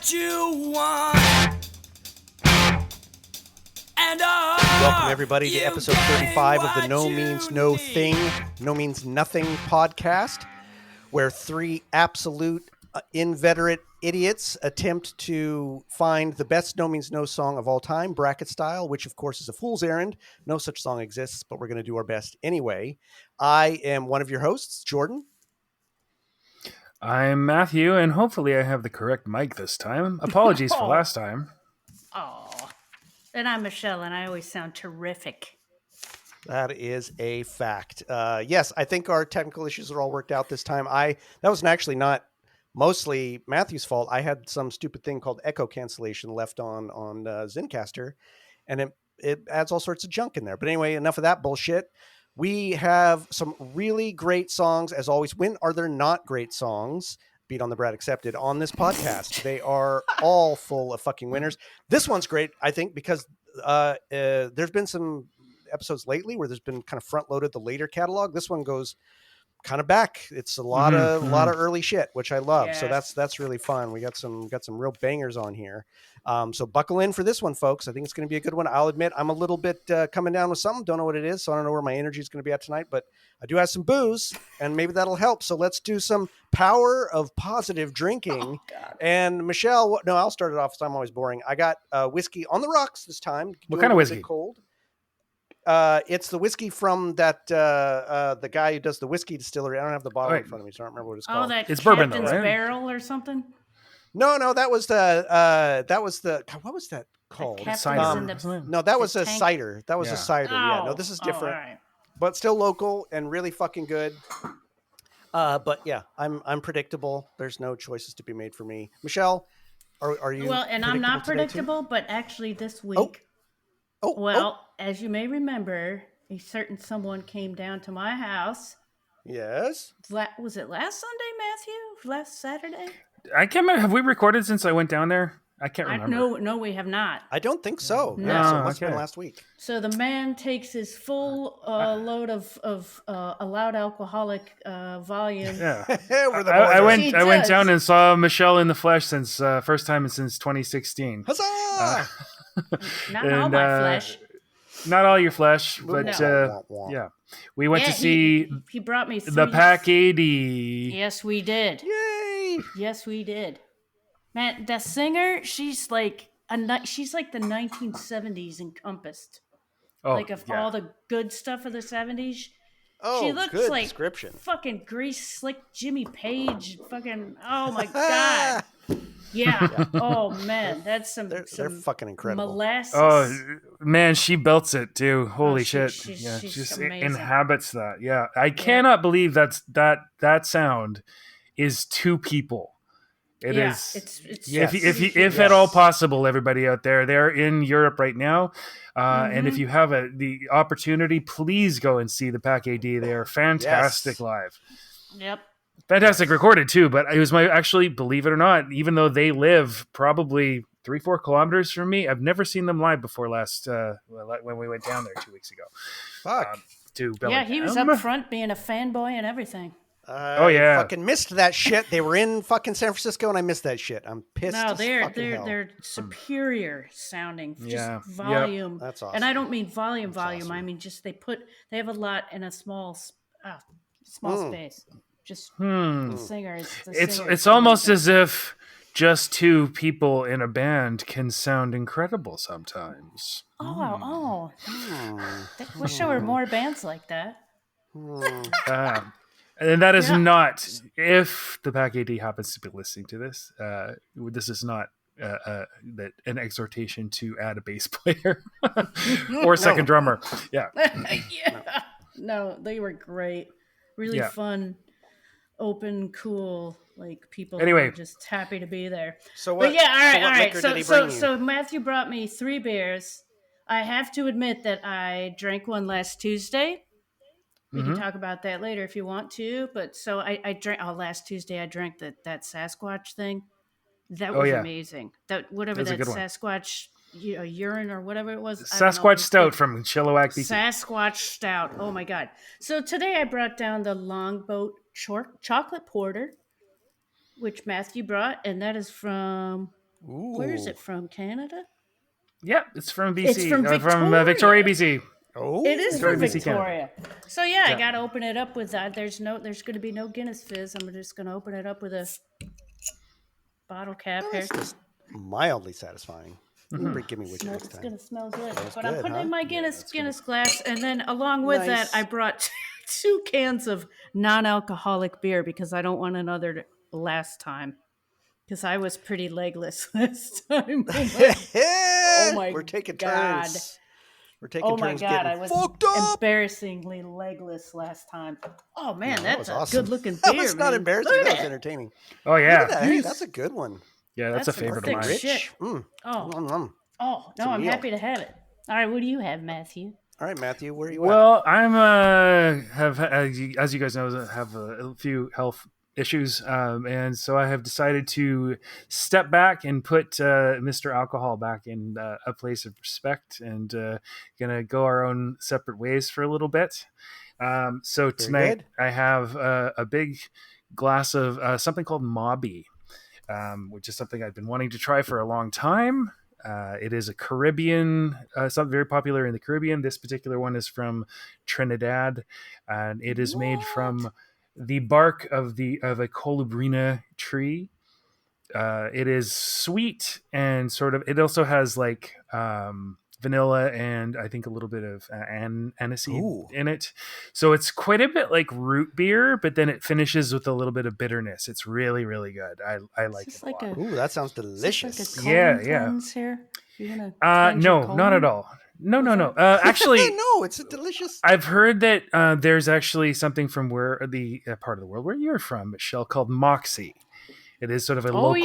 what you want. And welcome everybody to episode 35 of the No Means No Thing, No Means Nothing podcast, where three absolute inveterate idiots attempt to find the best No Means No song of all time, bracket style, which of course is a fool's errand. No such song exists, but we're going to do our best anyway. I am one of your hosts, Jordan. I'm Matthew, and hopefully I have the correct mic this time. Apologies for last time. Oh, and I'm Michelle, and I always sound terrific. That is a fact. Yes, I think our technical issues are all worked out this time. That was actually not mostly Matthew's fault. I had some stupid thing called echo cancellation left on Zencastr, and it adds all sorts of junk in there. But anyway, enough of that bullshit. We have some really great songs, as always. When are there not great songs? Beat on the Brad accepted on this podcast. They are all full of fucking winners. This one's great, I think, because there's been some episodes lately where there's been kind of front loaded the later catalog. This one goes kind of back. It's a lot of early shit, which I love. Yes. So that's really fun. We got some real bangers on here. So buckle in for this one, folks. I think it's going to be a good one. I'll admit I'm a little bit coming down with something. Don't know what it is, so I don't know where my energy is going to be at tonight. But I do have some booze, and maybe that'll help. So let's do some power of positive drinking. And Michelle, no, I'll start it off. So I'm always boring. I got whiskey on the rocks this time. What kind of whiskey? Cold. It's the whiskey from that the guy who does the whiskey distillery. I don't have the bottle in front of me, so I don't remember what it's called. That it's Captain's bourbon, though, right? Barrel or something. No, that was the God, what was that called? Cider. No, that was a tank. Cider. That was a cider. Yeah, no, this is different, right. but still local and really fucking good. But yeah, I'm predictable. There's no choices to be made for me. Michelle, are you? Well, and I'm not predictable, but actually this week. As you may remember, a certain someone came down to my house. Yes. Was it last Sunday, Matthew? Last Saturday? I can't remember. Have we recorded since I went down there? I can't remember. No, we have not. I don't think so. No. Yeah, so it must have been last week. So the man takes his full load of allowed alcoholic volume. Yeah. I went down and saw Michelle in the flesh since first time since 2016. Huzzah! Not all my flesh. Not all your flesh, but yeah. We went to see he brought me the Pack 80. Yes, we did. Yay! Yes, we did. Man, the singer, she's like the 1970s encompassed. All the good stuff of the 70s. Oh, she looks good like description. Fucking grease slick Jimmy Page. Fucking, oh my God. Yeah. Oh man, that's they're fucking incredible. Molasses. Oh man, she belts it too. Holy shit! She's just amazing. Inhabits that. Yeah, I cannot believe that sound is two people. It is. It's if at all possible, everybody out there, they're in Europe right now, and if you have the opportunity, please go and see the Pack AD. They are fantastic live. Yep. Fantastic recorded too, but it was actually, believe it or not, even though they live probably 3-4 kilometers from me, I've never seen them live before when we went down there 2 weeks ago. Fuck. To Bellingham. Yeah, he was up front being a fanboy and everything. I fucking missed that shit. They were in fucking San Francisco and I missed that shit. I'm pissed. No, they're superior sounding. Yeah. Just volume. Yep. That's awesome. And I don't mean volume. Awesome. I mean just they have a lot in a small space. Just the singer. It's almost as if just two people in a band can sound incredible sometimes. I wish there were more bands like that. And that is not, if the Pack AD happens to be listening to this, this is not an exhortation to add a bass player or second drummer. Yeah. No, they were great. Really fun. Open, cool, like people anyway, were just happy to be there. So what? But all right. So Matthew brought me 3 beers. I have to admit that I drank one last Tuesday. We can talk about that later if you want to. But so I drank. Last Tuesday I drank that Sasquatch thing. That was amazing. That Sasquatch urine or whatever it was. Sasquatch Stout from Chilliwack, BC. Sasquatch Stout. Oh my God. So today I brought down the Longboat Chocolate Porter, which Matthew brought, and that is from Ooh. Where is it from? Canada? Yep, it's from BC. It's from Victoria, BC. Oh, It is Victoria, from BC, Canada. Victoria. So yeah, I Yeah. got to open it up with that. There's going to be no Guinness Fizz. I'm just going to open it up with a bottle cap here. That's just mildly satisfying. Give me which Smell- next it's time. going to smell good. Smells But I'm good, putting huh? in my Guinness glass, and then along with Nice. that, I brought 2 cans of non-alcoholic beer because I don't want another last time. Because I was pretty legless last time. Oh my We're taking God. turns. We're taking Oh my turns God, getting I was fucked up. embarrassing legless last time. Oh man, No, that that's was a awesome. good-looking That beer. was not man. embarrassing. Look That at was that. entertaining. Oh Look yeah, at that. Hey, that's a good one. yeah, that's a That's some favorite of thick mine. shit. Rich. Oh, Mm. oh no, a I'm meal. happy to have it. All right, what do you have, Matthew? All right, Matthew, where are you at? Well, I'm have as you guys know, have a few health issues, and so I have decided to step back and put Mr. Alcohol back in a place of respect, and gonna go our own separate ways for a little bit. So tonight good. I have a big glass of something called Mobby, which is something I've been wanting to try for a long time. It is a Caribbean, something very popular in the Caribbean. This particular one is from Trinidad, and it is made from the bark of a colubrina tree. It is sweet and sort of. It also has like vanilla and I think a little bit of aniseed Ooh. in it. So it's quite a bit like root beer, but then it finishes with a little bit of bitterness. It's really, really good. I like it a lot. Ooh, that sounds Is this delicious. like a Yeah, colon yeah. cleanse here? You're gonna cleanse your No, colon? not at all. No. Actually, no, it's a delicious. I've heard that there's actually something from where the part of the world where you're from, Michelle, called Moxie. It is sort of a local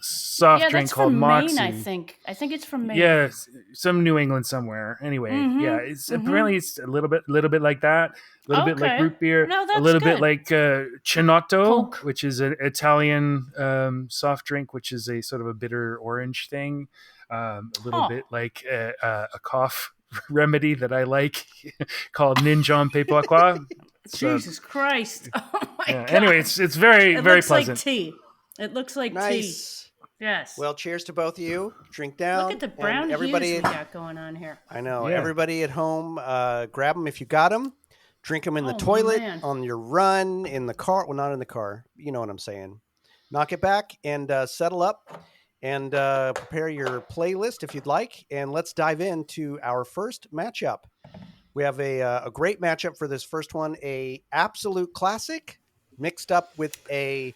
soft Yeah, drink that's called from Moxie. Maine, I think. I think it's from Maine. Yeah, some New England somewhere. Anyway, yeah, it's apparently it's a little bit like that. A little bit like Okay. root beer. No, a that's little bit good. like Chinotto, Coke. which is an Italian soft drink, which is a sort of a bitter orange thing. A little bit like a cough remedy that I like called Ninjon Pepoaqua. Jesus Christ. Oh my God. Anyway, it's very It very looks pleasant. like tea. It looks like tea. Nice. Yes. Well, cheers to both of you. Drink down. Look at the and brown everybody. hues we got going on here. I know. Yeah. Everybody at home, grab them if you got them. Drink them in the Oh, toilet, man. on your run, in the car. Well, not in the car. You know what I'm saying. Knock it back and settle up and prepare your playlist if you'd like. And let's dive into our first matchup. We have a great matchup for this first one. A absolute classic mixed up with a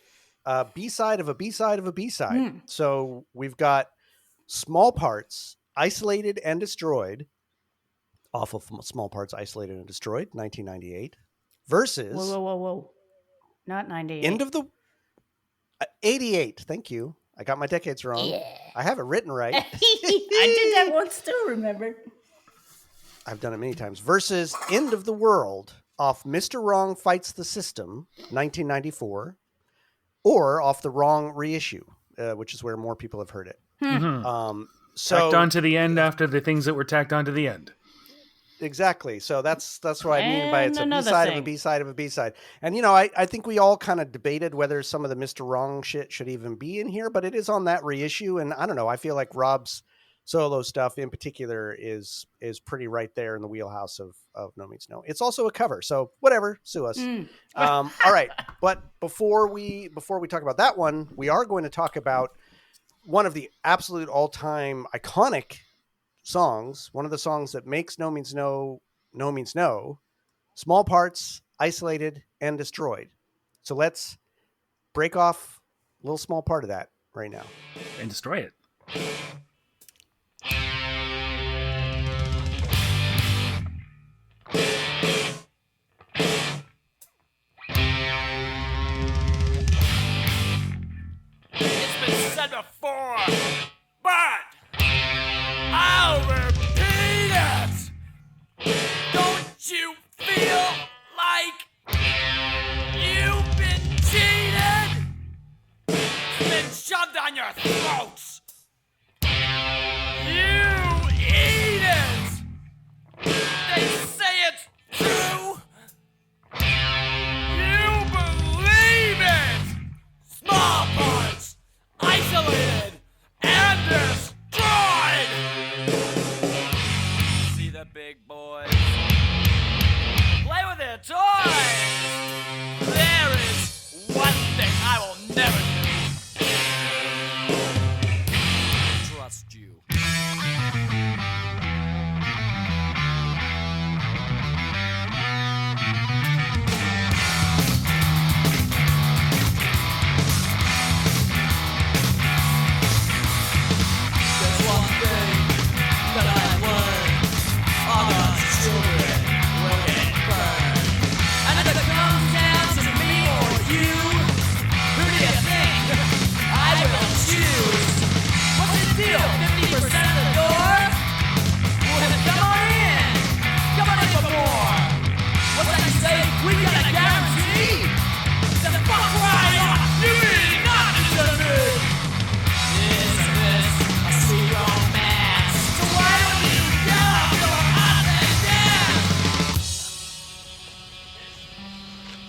B-side of a B-side of a B-side. So we've got Small Parts, Isolated and Destroyed, off of Small Parts, Isolated and Destroyed, 1998, versus Whoa. Not 98. End of the 88. Thank you. I got my decades wrong. Yeah. I have it written right. I did that once too, remember? I've done it many times. Versus End of the World off Mr. Wrong Fights the System, 1994, or off the Wrong reissue, which is where more people have heard it. So Tacked on to the end after the things that were tacked on to the end. exactly. So that's what I mean by And it's a another B-side of a thing. B-side of a B-side. And, you know, I think we all kind of debated whether some of the Mr. Wrong shit should even be in here, but it is on that reissue. And I don't know. I feel like Rob's solo stuff in particular is pretty right there in the wheelhouse of No Means No. It's also a cover. So whatever, sue us. All right. But before we talk about that one, we are going to talk about one of the absolute all-time iconic songs, one of the songs that makes No Means No, No Means No, Small Parts, Isolated, and Destroyed. So let's break off a little small part of that right now. And destroy it. It's been said before, but I'll repeat it. Don't you feel like you've been cheated? It's been shoved down your throats.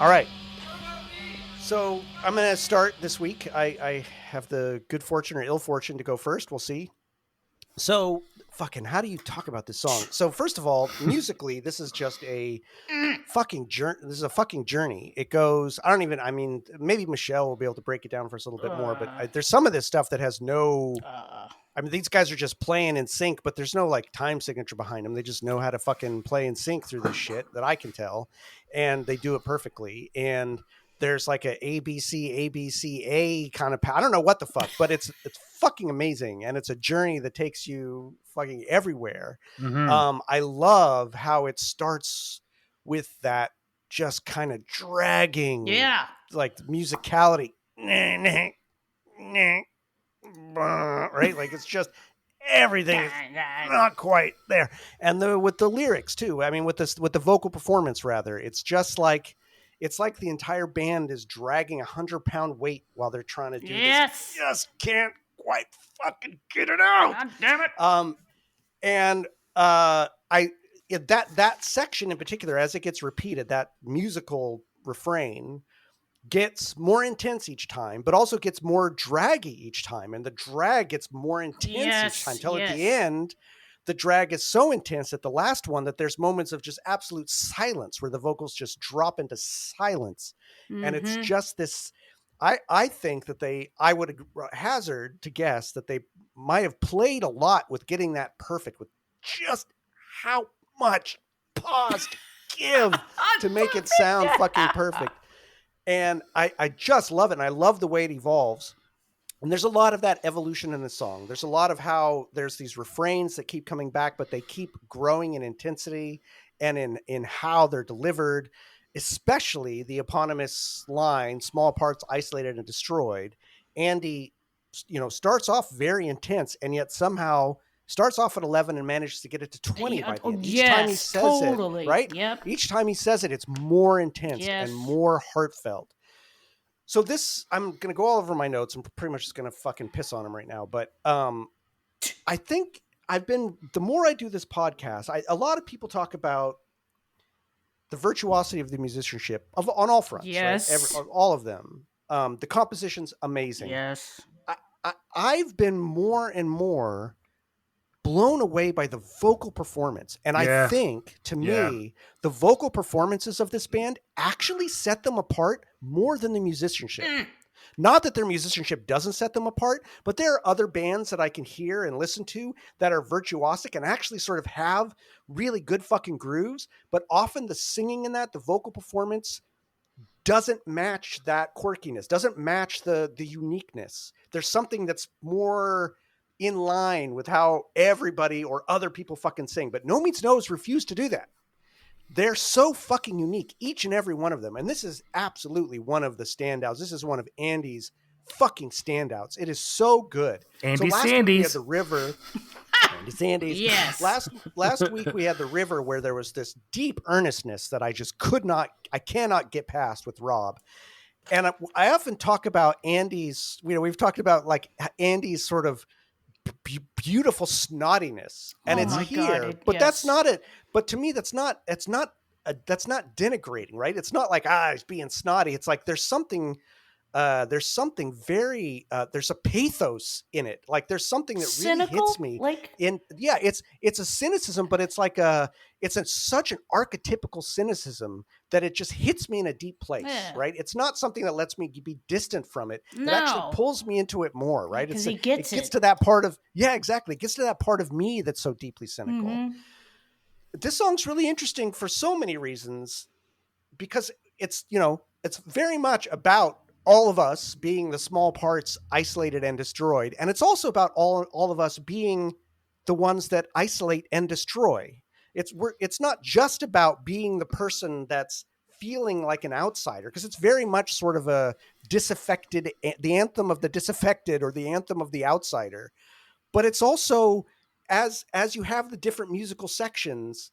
All right. So I'm going to start this week. I have the good fortune or ill fortune to go first. We'll see. So, fucking, how do you talk about this song? So, first of all, musically, this is just a fucking journey. This is a fucking journey. It goes, I mean, maybe Michelle will be able to break it down for us a little bit more, but there's some of this stuff that has no, I mean, these guys are just playing in sync, but there's no like time signature behind them. They just know how to fucking play in sync through this shit that I can tell. And they do it perfectly. And there's like a ABCA kind of, I don't know what the fuck, but it's fucking amazing. And it's a journey that takes you fucking everywhere. Mm-hmm. I love how it starts with that just kind of dragging, like musicality, right? Like it's just everything is not quite there. And with the lyrics too. I mean, with the vocal performance rather, it's just like, it's like the entire band is dragging 100-pound weight while they're trying to do this. Just can't quite fucking get it out. God damn it. That section in particular, as it gets repeated, that musical refrain gets more intense each time, but also gets more draggy each time. And the drag gets more intense each time till at the end, the drag is so intense at the last one that there's moments of just absolute silence where the vocals just drop into silence. Mm-hmm. And it's just this, I think that I would hazard to guess that they might have played a lot with getting that perfect, with just how much pause to give to make it sound fucking perfect. And I just love it. And I love the way it evolves. And there's a lot of that evolution in the song. There's a lot of how there's these refrains that keep coming back, but they keep growing in intensity and in how they're delivered, especially the eponymous line, small parts isolated and destroyed. Andy, starts off very intense and yet somehow starts off at 11 and manages to get it to 20 by the end. Each time he says it, right? Yep. Each time he says it, it's more intense and more heartfelt. So this, I'm going to go all over my notes. I'm pretty much just going to fucking piss on them right now. But I think the more I do this podcast, a lot of people talk about the virtuosity of the musicianship on all fronts. Yes. Right? All of them. The composition's amazing. Yes. I've been more and more blown away by the vocal performance. And I think, to me, the vocal performances of this band actually set them apart more than the musicianship. Not that their musicianship doesn't set them apart, but there are other bands that I can hear and listen to that are virtuosic and actually sort of have really good fucking grooves. But often the singing in that, the vocal performance, doesn't match that quirkiness, doesn't match the uniqueness. There's something that's more in line with how everybody or other people fucking sing. But No Means No has refused to do that. They're so fucking unique, each and every one of them. And this is absolutely one of the standouts. This is one of Andy's fucking standouts. It is so good. Andy so last Sandys. week we had the river. Andy Sandys. Yes. Last week we had the river where there was this deep earnestness that I just I cannot get past with Rob. And I often talk about Andy's, we've talked about like Andy's sort of beautiful snottiness, and it's here, but that's not it. But to me, that's not denigrating, right? It's not like he's being snotty. It's like there's something very there's a pathos in it. Like there's something that cynical, really hits me. It's a cynicism, but it's like such an archetypical cynicism that it just hits me in a deep place, right? It's not something that lets me be distant from it. No. It actually pulls me into it more, right? Because it gets to that part of exactly. It gets to that part of me that's so deeply cynical. Mm-hmm. This song's really interesting for so many reasons, because it's very much about all of us being the small parts isolated and destroyed. And it's also about all of us being the ones that isolate and destroy. It's not just about being the person that's feeling like an outsider, because it's very much sort of the anthem of the disaffected or the anthem of the outsider. But it's also, as you have the different musical sections,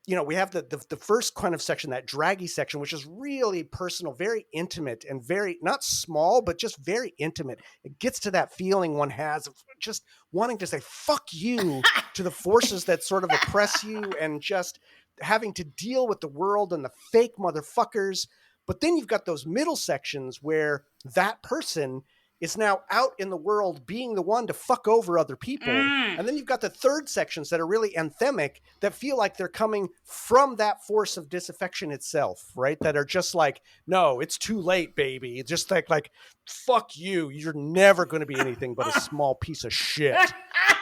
we have the first kind of section, that draggy section, which is really personal, very intimate, and very not small, but just very intimate. It gets to that feeling one has of just wanting to say fuck you to the forces that sort of oppress you, and just having to deal with the world and the fake motherfuckers. But then you've got those middle sections where that person is now out in the world being the one to fuck over other people. And then you've got the third sections that are really anthemic that feel like they're coming from that force of disaffection itself, right? That are just like, no, it's too late, baby. It's just like, fuck you. You're never going to be anything but a small piece of shit.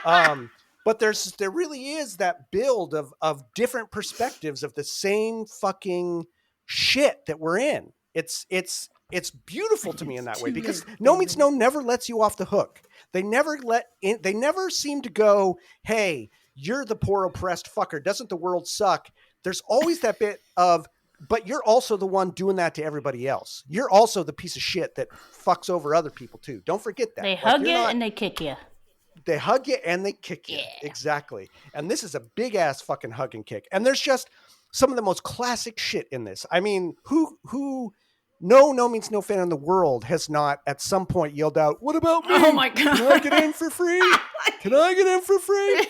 But there really is that build of different perspectives of the same fucking shit that we're in. It's beautiful to me in that way because No Means No never lets you off the hook. They never seem to go, hey, you're the poor oppressed fucker. Doesn't the world suck? There's always that bit of, but you're also the one doing that to everybody else. You're also the piece of shit that fucks over other people too. Don't forget that. They hug you and they kick you. They hug you and they kick you. Yeah. Exactly. And this is a big ass fucking hug and kick. And there's just some of the most classic shit in this. I mean, who No Means No fan in the world has not at some point yelled out, what about me? Oh my God. Can I get in for free? Can I get in for free?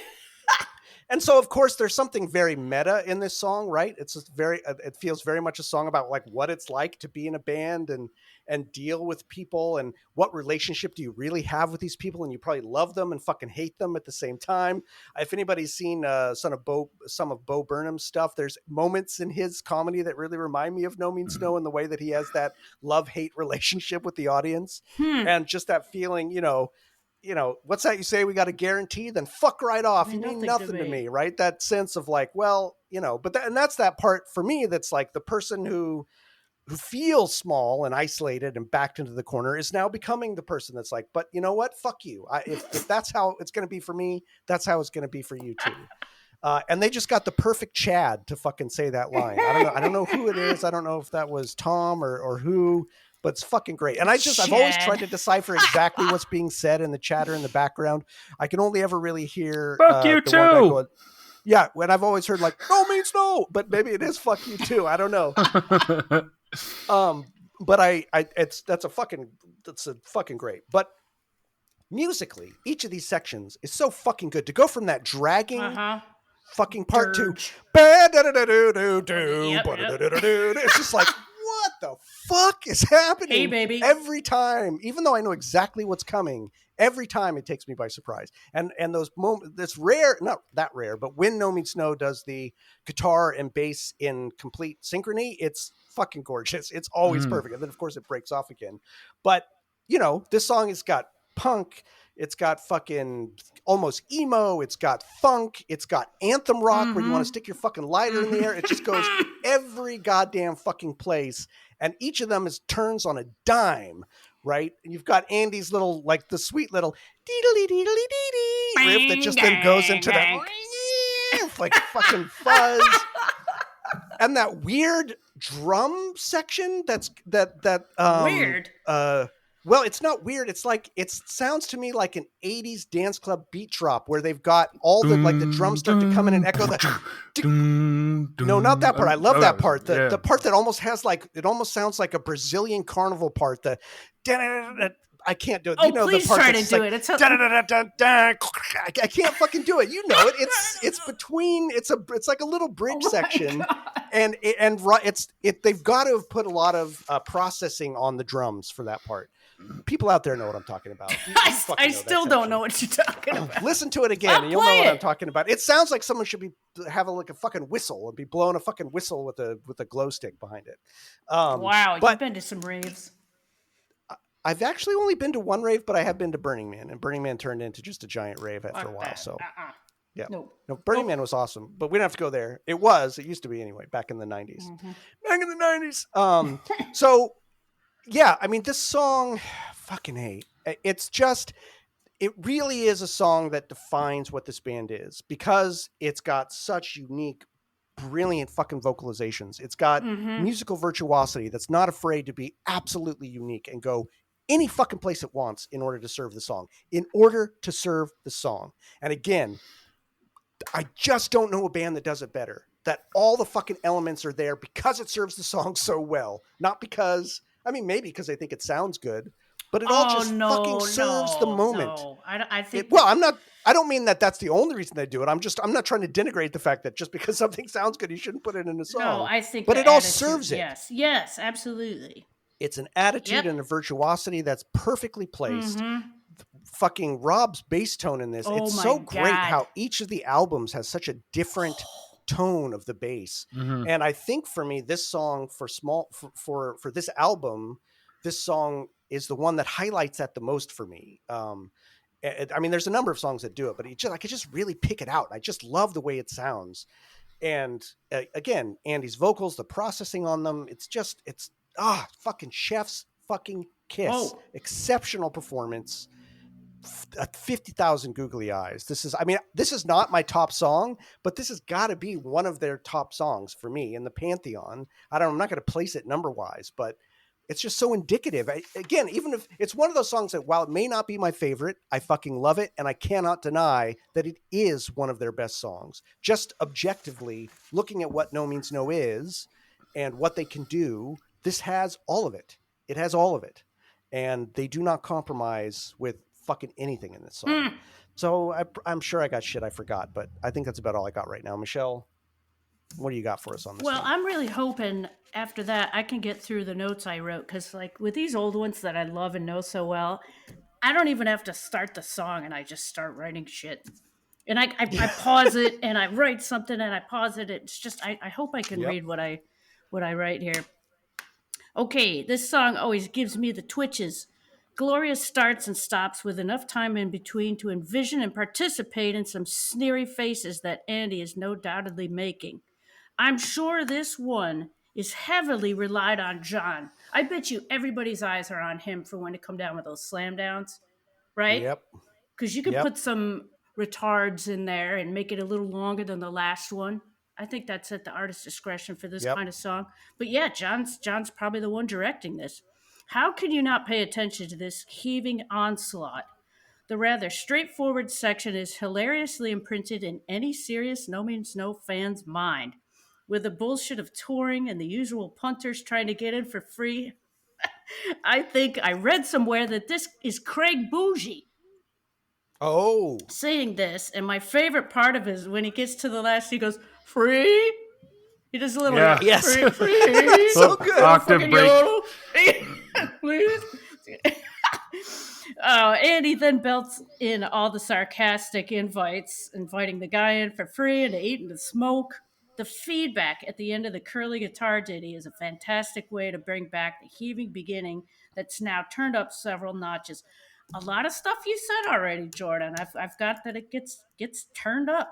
And so, of course, there's something very meta in this song, right? It's just it feels very much a song about like what it's like to be in a band and deal with people and what relationship do you really have with these people, and you probably love them and fucking hate them at the same time. If anybody's seen some of Bo Burnham's stuff, there's moments in his comedy that really remind me of No Means No in the way that he has that love-hate relationship with the audience, and just that feeling, you know, what's that you say? We got a guarantee? Then fuck right off. You mean nothing to me, right? That sense of like, well, you know, and that's that part for me. That's like the person who feels small and isolated and backed into the corner is now becoming the person that's like, but you know what? Fuck you. If that's how it's going to be for me, that's how it's going to be for you too. And they just got the perfect Chad to fucking say that line. I don't know who it is. I don't know if that was Tom or who, but it's fucking great. And I've always tried to decipher exactly what's being said in the chatter in the background. I can only ever really hear fuck you too. Yeah, when I've always heard like no means no, but maybe it is fuck you too. I don't know. But that's a fucking great. But musically, each of these sections is so fucking good. To go from that dragging fucking part to it's just like, what the fuck is happening? Hey, baby. Every time, even though I know exactly what's coming, every time it takes me by surprise. And those moments, that's rare, not that rare, but when No Means No does the guitar and bass in complete synchrony, it's fucking gorgeous. It's always perfect. And then of course it breaks off again. But you know, this song has got punk, it's got fucking almost emo, it's got funk, it's got anthem rock where you want to stick your fucking lighter in the air. It just goes every goddamn fucking place. And each of them turns on a dime, right? And you've got Andy's little, like the sweet little dee-dee-dee-dee-dee riff that just then goes into that like fucking fuzz. And that weird drum section that's weird. Well, it's not weird. It's like, it sounds to me like an 80s dance club beat drop where they've got all the, like the drums start to come in and echo the, no, not that part. I love that part. The part that almost has like, it almost sounds like a Brazilian carnival part. The, I can't do it. Oh, you know, please the part try to that's do like, it. It's I can't fucking do it. You know it. It's between. It's like a little bridge section, God. they've got to have put a lot of processing on the drums for that part. People out there know what I'm talking about. I still don't know what you're talking about. Listen to it again, and you'll know what I'm talking about. It sounds like someone should be having like a fucking whistle and be blowing a fucking whistle with a glow stick behind it. Wow, but you've been to some raves. I've actually only been to one rave, but I have been to Burning Man, and Burning Man turned into just a giant rave after a while. So, yeah, no, Burning Man was awesome, but we don't have to go there. It used to be anyway, back in the 90s. Back in the 90s. So, yeah, I mean, this song, fucking hate. It's just, it really is a song that defines what this band is because it's got such unique, brilliant fucking vocalizations. It's got musical virtuosity that's not afraid to be absolutely unique and go any fucking place it wants in order to serve the song. And again, I just don't know a band that does it better. That all the fucking elements are there because it serves the song so well. Not because, I mean, maybe because I think it sounds good, but it all just fucking serves the moment. No. I think. Well, I'm not. I don't mean that that's the only reason they do it. I'm not trying to denigrate the fact that just because something sounds good, you shouldn't put it in a song. No, I think but the it all attitude- serves it. Yes, absolutely. It's an attitude Yep. and a virtuosity that's perfectly placed. Mhm. Fucking Rob's bass tone in this. Oh It's my so great God. how each of the albums has such a different tone of the bass. Mhm. And I think for me, this song for this album, this song is the one that highlights that the most for me. I mean, there's a number of songs that do it, but I could just really pick it out. I just love the way it sounds. And again, Andy's vocals, the processing on them, it's fucking chef's fucking kiss. Oh. Exceptional performance. 50,000 googly eyes. This is not my top song, but this has got to be one of their top songs for me in the pantheon. I'm not going to place it number wise, but it's just so indicative. Again, even if it's one of those songs that while it may not be my favorite, I fucking love it. And I cannot deny that it is one of their best songs. Just objectively looking at what No Means No is and what they can do, this has all of it. It has all of it. And they do not compromise with fucking anything in this song. So I'm sure I got shit I forgot, but I think that's about all I got right now. Michelle, what do you got for us on this? Well, one? I'm really hoping after that I can get through the notes I wrote, because like with these old ones that I love and know so well, I don't even have to start the song and I just start writing shit. And I pause it and I write something and I pause it. It's just I hope I can read what I write here. Okay, this song always gives me the twitches. Gloria starts and stops with enough time in between to envision and participate in some sneery faces that Andy is no doubtedly making. I'm sure this one is heavily relied on John. I bet you everybody's eyes are on him for when to come down with those slam downs, right? Yep. Because you could put some retards in there and make it a little longer than the last one. I think that's at the artist's discretion for this kind of song. But yeah, John's probably the one directing this. How can you not pay attention to this heaving onslaught? The rather straightforward section is hilariously imprinted in any serious No Means No fan's mind. With the bullshit of touring and the usual punters trying to get in for free, I think I read somewhere that this is Craig Bougie Oh. saying this, and my favorite part of it is when he gets to the last, he goes, free? He does a little, Yes. free. So good. Octave Fucking break. yodel. Please. Andy then belts in all the sarcastic invites, inviting the guy in for free and to eat and to smoke. The feedback at the end of the curly guitar ditty is a fantastic way to bring back the heaving beginning that's now turned up several notches. A lot of stuff you said already, Jordan. I've got that it gets turned up.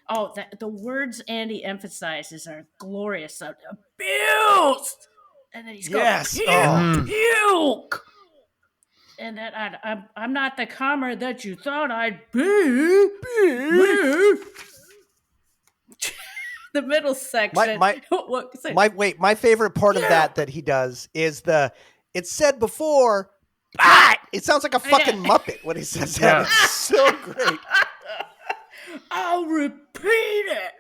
Oh, the words Andy emphasizes are glorious. Abused! And then he's going, puke! And that I'm not the comrade that you thought I'd be. The middle section. My favorite part of that he does is it's said before, but it sounds like a fucking Muppet when he says that. It's so great. I'll repeat it.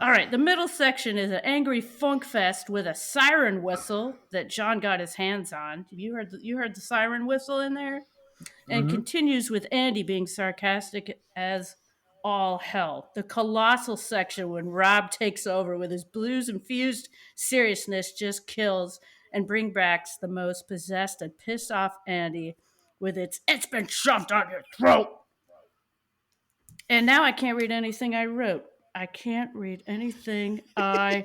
All right, the middle section is an angry funk fest with a siren whistle that John got his hands on. You heard the siren whistle in there? And continues with Andy being sarcastic as all hell. The colossal section when Rob takes over with his blues-infused seriousness just kills and bring back the most possessed and pissed off Andy with it's been shoved on your throat. And now I can't read anything I wrote. I can't read anything I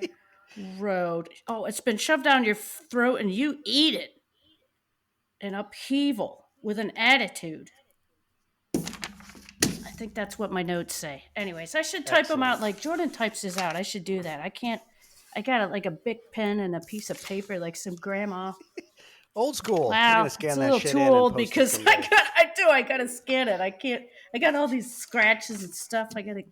wrote. Oh, it's been shoved down your throat and you eat it. An upheaval with an attitude. I think that's what my notes say. Anyways, I should type them out like Jordan types his out. I should do that. I can't. I got like a big pen and a piece of paper like some grandma. Old school. Wow, it's a little too old because I gotta scan it. I can't. I got all these scratches and stuff. I gotta.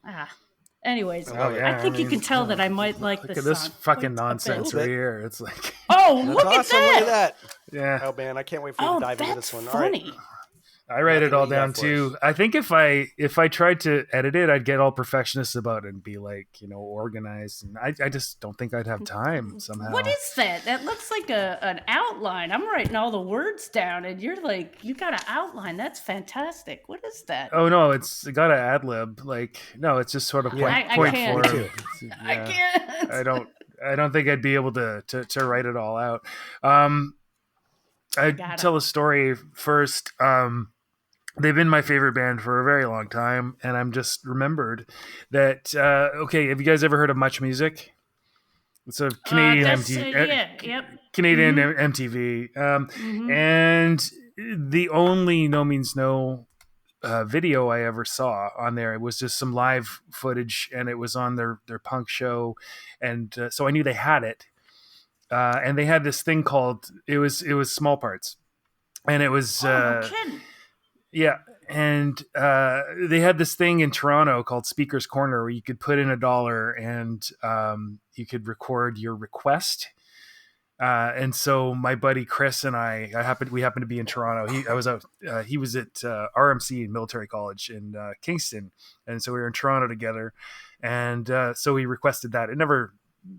Anyways, I think you can tell that I might like this. Look at this song fucking quite a nonsense bit. right here. It's like, Oh, look awesome. at Look at that! that. yeah. Oh man, I can't wait for you to dive into That's this one. funny. I write Matthew, it all what you got down for too. us? I think if I tried to edit it, I'd get all perfectionist about it and be like, organized. And I just don't think I'd have time somehow. What is that? That looks like an outline. I'm writing all the words down, and you're like, you got an outline. That's fantastic. What is that? Oh no, it's got an ad lib. Like, no, it's just sort of Yeah. point, I point can't. form. Me too. I can't. I don't think I'd be able to write it all out. I'd Got it. tell a story first. They've been my favorite band for a very long time, and I'm just remembered that. Okay, have you guys ever heard of Much Music? It's a Canadian MTV. Yeah, yep. Canadian Mhm. MTV. Mhm. And the only No Means No video I ever saw on there, it was just some live footage, and it was on their punk show, and so I knew they had it. And they had this thing called it was Small Parts, and it was Oh, no kidding. yeah, and they had this thing in Toronto called Speaker's Corner where you could put in $1 and you could record your request. And so my buddy Chris and we happened to be in Toronto. He was at RMC Military College in Kingston, and so we were in Toronto together. And so we requested that. It never,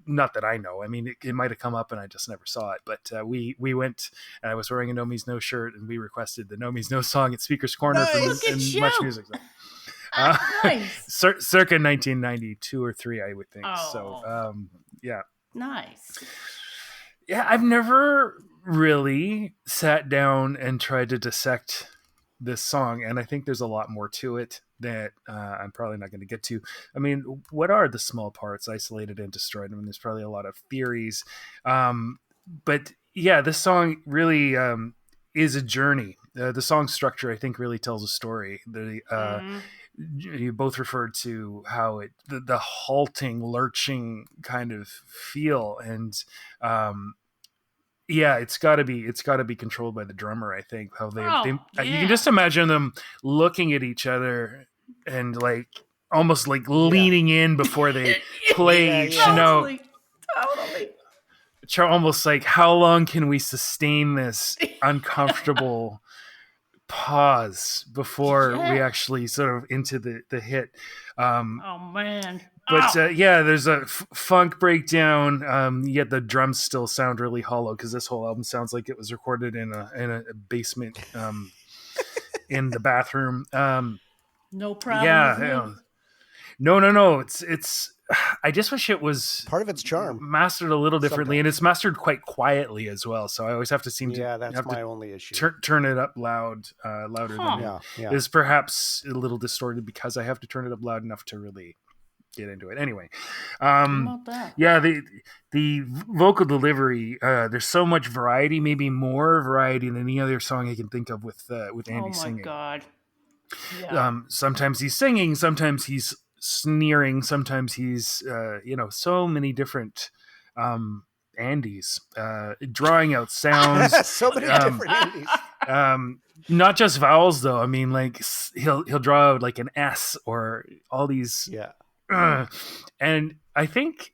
not that I know. I mean, it might have come up and I just never saw it. But we went, and I was wearing a No Means No shirt, and we requested the No Means No song at Speaker's Corner Nice. from Look at you. Much Music. Nice. Circa 1992 or 3, I would think. Oh. So yeah. Nice. Yeah, I've never really sat down and tried to dissect this song, and I think there's a lot more to it that I'm probably not going to get to. I mean, what are the small parts, isolated and destroyed? I mean, there's probably a lot of theories, but yeah, this song really is a journey. The song structure, I think, really tells a story. You both referred to how the halting, lurching kind of feel, and yeah, it's got to be controlled by the drummer. I think how you can just imagine them looking at each other and like almost like leaning in before they play each note. Totally. Almost like, how long can we sustain this uncomfortable pause before we actually sort of into the hit? Oh man. But yeah, there's a funk breakdown. Yet the drums still sound really hollow because this whole album sounds like it was recorded in a basement, in the bathroom. No problem. Yeah, no. It's. I just wish it was Part of its charm. mastered a little differently, Sometimes. and it's mastered quite quietly as well. So I always have to That's my only issue. turn it up louder than Yeah. is perhaps a little distorted because I have to turn it up loud enough to really get into it. Anyway, yeah, the vocal delivery, there's so much variety, maybe more variety than any other song I can think of with Andy singing. Oh my god. Yeah. Sometimes he's singing, sometimes he's sneering, sometimes he's so many different Andys, drawing out sounds. So many different Andes. Not just vowels though. I mean, like he'll draw out like an S or all these. Yeah. And I think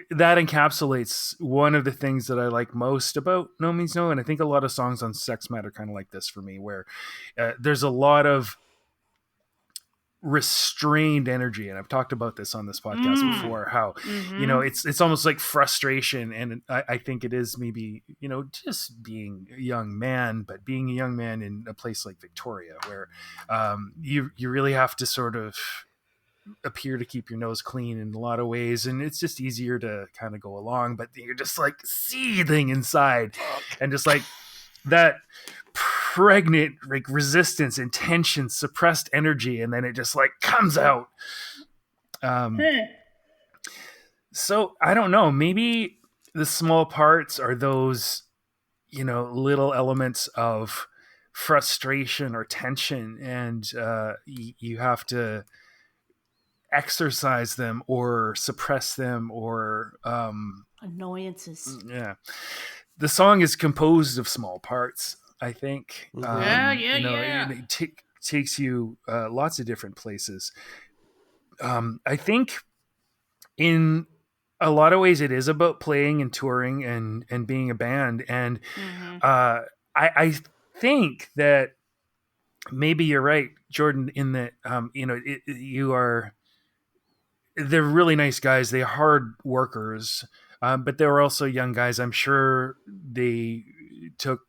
that encapsulates one of the things that I like most about No Means No, and I think a lot of songs on Sex Matter kind of like this for me, where there's a lot of restrained energy, and I've talked about this on this podcast before, how it's almost like frustration, and I think it is maybe just being a young man, but being a young man in a place like Victoria where you really have to sort of appear to keep your nose clean in a lot of ways, and it's just easier to kind of go along, but you're just like seething inside and just like that pregnant like resistance, intention, suppressed energy, and then it just like comes out. So I don't know, maybe the small parts are those little elements of frustration or tension, and you have to exercise them or suppress them or annoyances. Yeah, the song is composed of small parts, I think. Yeah. And it takes you lots of different places. I think in a lot of ways it is about playing and touring and being a band, and I think that maybe you're right, Jordan, in that they're really nice guys. They're hard workers, but they were also young guys. I'm sure they took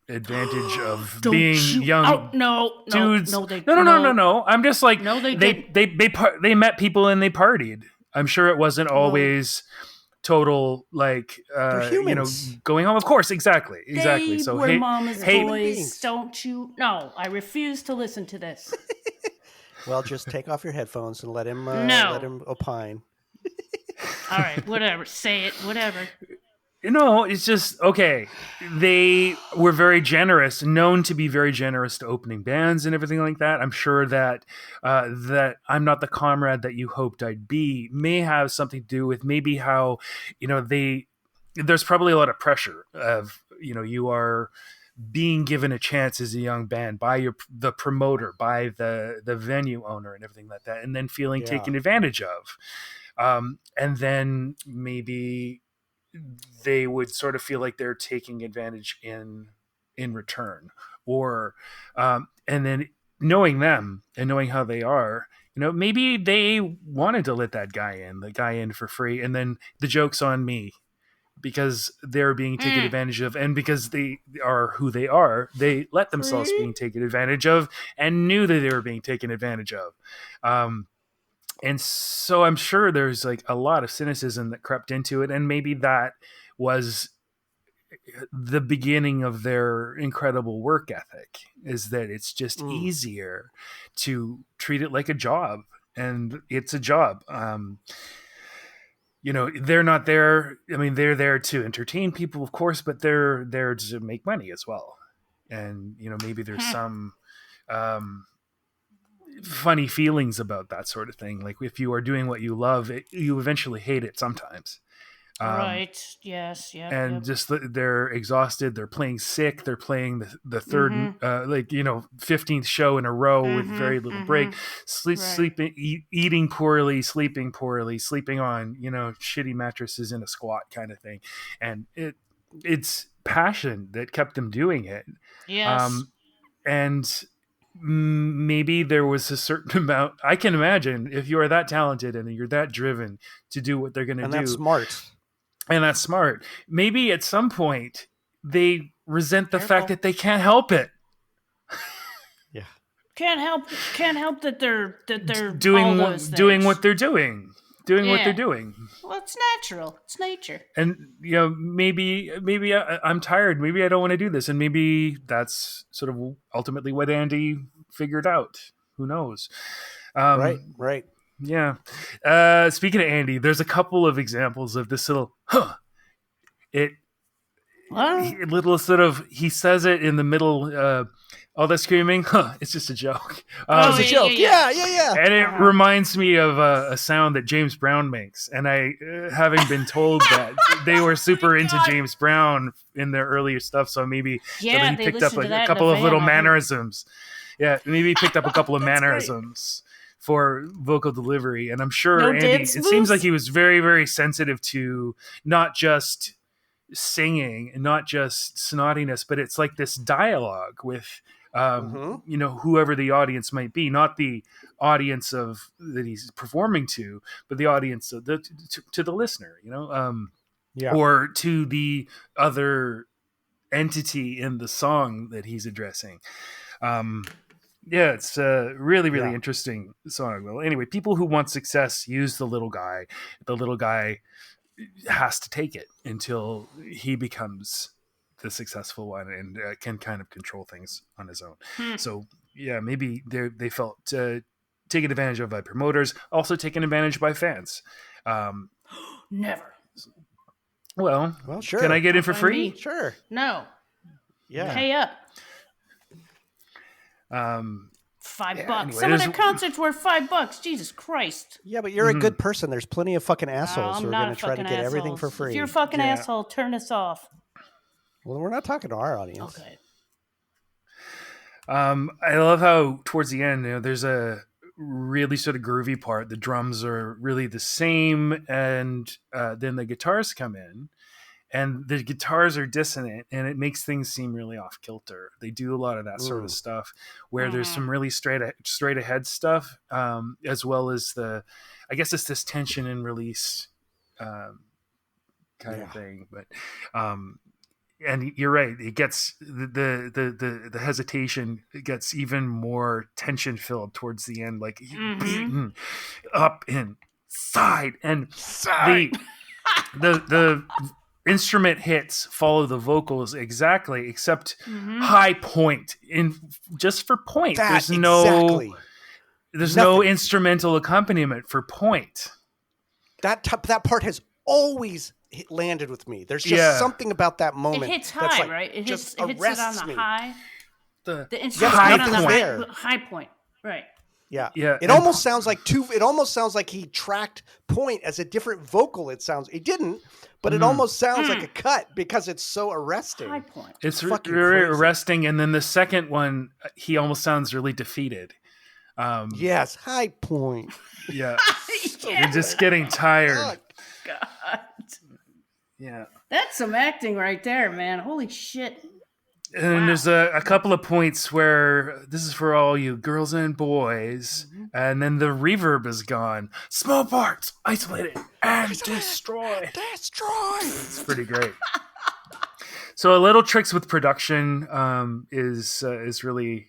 advantage of Don't being you young out. No, dudes. no, they No. I'm just like, No, they they met people and they partied. I'm sure it wasn't Well, always total like They're humans. going home. Of course, exactly. They So were hey, mama's hey, boys. Don't you? No, I refuse to listen to this. Well, just take off your headphones and let him opine. All right, whatever. Say it, whatever. It's just okay. They were very generous, known to be very generous to opening bands and everything like that. I'm sure that that I'm not the comrade that you hoped I'd be may have something to do with maybe how there's probably a lot of pressure of you are being given a chance as a young band by the promoter, by the venue owner and everything like that, and then feeling taken advantage of, and then maybe they would sort of feel like they're taking advantage in return, or and then knowing them and knowing how they are, maybe they wanted to let the guy in for free, and then the joke's on me because they're being taken advantage of, and because they are who they are, they let themselves being taken advantage of and knew that they were being taken advantage of. And so I'm sure there's like a lot of cynicism that crept into it. And maybe that was the beginning of their incredible work ethic, is that it's just easier to treat it like a job. And it's a job. They're not there. I mean, they're there to entertain people, of course, but they're there to make money as well. And, maybe there's some funny feelings about that sort of thing. Like if you are doing what you love, you eventually hate it sometimes. Right. Yes. Yeah. And just they're exhausted. They're playing sick. They're playing the third, 15th show in a row with very little break. Sleeping, eating poorly, sleeping poorly, sleeping on shitty mattresses in a squat kind of thing. And it's passion that kept them doing it. Yes. And maybe there was a certain amount. I can imagine if you are that talented and you're that driven to do what they're going to do, and that's smart. Maybe at some point they resent the fact that they can't help it. Yeah, can't help that they're doing all those things. what they're doing. What they're doing. Well, it's natural. It's nature. And maybe I'm tired. Maybe I don't want to do this. And maybe that's sort of ultimately what Andy figured out. Who knows? Right. Yeah. Speaking of Andy, there's a couple of examples of this little little sort of, he says it in the middle, all that screaming, it's just a joke. It's a joke. Yeah. And it reminds me of a sound that James Brown makes. And I, having been told that they were super into James Brown in their earlier stuff, so maybe he picked up a couple of little mannerisms. Yeah, maybe he picked up a couple of mannerisms for vocal delivery. And I'm sure Andy, it seems like he was very, very sensitive to not just singing and not just snottiness, but it's like this dialogue with whoever the audience might be, not the audience that he's performing to, but the audience to the listener, or to the other entity in the song that he's addressing. It's a really, really interesting song. Well, anyway, people who want success use the little guy. The little guy has to take it until he becomes the successful one and can kind of control things on his own. So maybe they felt taken advantage of by promoters, also taken advantage by fans. Never. Well, sure. Can I get in for free? Me. Sure. No. Yeah. Pay up. $5. Anyway, some of their concerts were $5. Jesus Christ. Yeah, but you're a good person. There's plenty of fucking assholes who are going to try to get everything for free. If you're a fucking asshole, turn us off. Well, we're not talking to our audience. Okay. I love how towards the end, there's a really sort of groovy part. The drums are really the same, and then the guitars come in, and the guitars are dissonant, and it makes things seem really off kilter. They do a lot of that sort of stuff where there's some really straight ahead stuff, as well as I guess it's this tension and release kind of thing. But and you're right, it gets the hesitation, it gets even more tension filled towards the end, like beaten up inside, and the instrument hits follow the vocals exactly, except high point in just for point. There's no instrumental accompaniment for point. That part has always landed with me. There's just something about that moment. It hits that's high, like, right? It just hits it arrests on the me. high. The instrument high on the point. high point, right? Yeah. Yeah. It almost sounds like he tracked point as a different vocal. It didn't, but it almost sounds like a cut because it's so arresting. High point. It's fucking very crazy. arresting, and then the second one, he almost sounds really defeated. Yes, high point. Yeah, you're just getting tired. Fuck. God. Yeah, That's some acting right there, man. Holy shit. and then there's a couple of points where this is for all you girls and boys, and then the reverb is gone. Small parts, isolated, and destroyed. It's pretty great. So a little tricks with production is really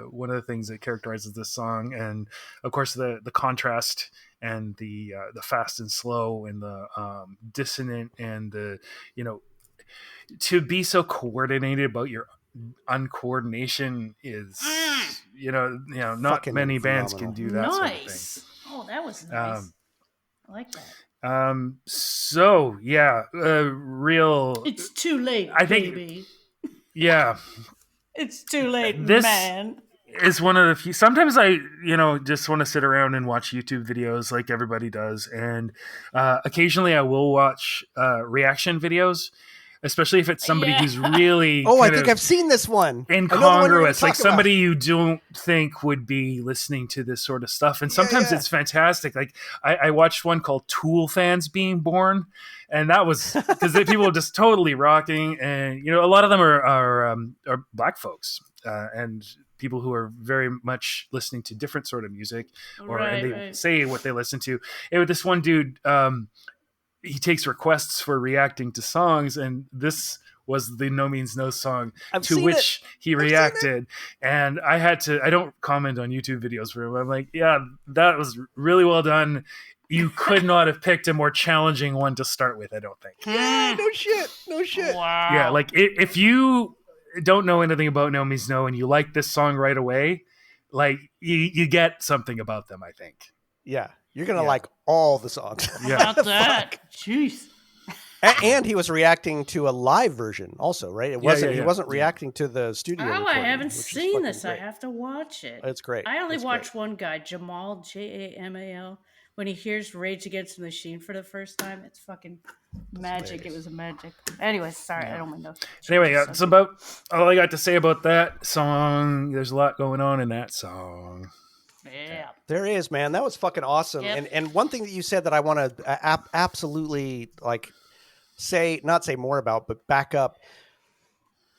one of the things that characterizes this song, and of course the contrast and the fast and slow and the dissonant and the to be so coordinated about your uncoordination is not Fucking many bands can do that sort of thing. Nice. Oh, that was nice. I like that. So yeah, real. It's too late, I think- baby. Yeah, It's too late, This- man. is one of the few. Sometimes I, just want to sit around and watch YouTube videos like everybody does, and occasionally I will watch reaction videos, especially if it's somebody who's really. Oh, I kind think of I've seen this one. I know the one you're gonna incongruous, like talk about. somebody you don't think would be listening to this sort of stuff, and sometimes yeah. it's fantastic. Like I watched one called Tool Fans Being Born, and that was because people are just totally rocking, and a lot of them are black folks and people who are very much listening to different sort of music, and they say what they listen to. And with this one dude, he takes requests for reacting to songs, and this was the No Means No song to which he reacted. And I don't comment on YouTube videos for him. I'm like, yeah, that was really well done. You could not have picked a more challenging one to start with, I don't think. Yeah, no shit. Wow. Yeah, like if you don't know anything about No Means No and you like this song right away, like you get something about them, I think. Yeah, you're gonna like all the songs. Yeah. About that. Jeez. And he was reacting to a live version, also, right? It wasn't. He wasn't reacting to the studio. Oh, I recording, haven't which is seen fucking this. I great. have to watch it. It's great. I only It's watched great. one guy, Jamal, Jamal, when he hears Rage Against the Machine for the first time. It's fucking magic. It was a magic. Anyway, sorry, I don't want to. Anyway, that's about all I got to say about that song. There's a lot going on in that song. Yeah. There is, man. That was fucking awesome. Yep. And one thing that you said that I want to absolutely not say more about, but back up.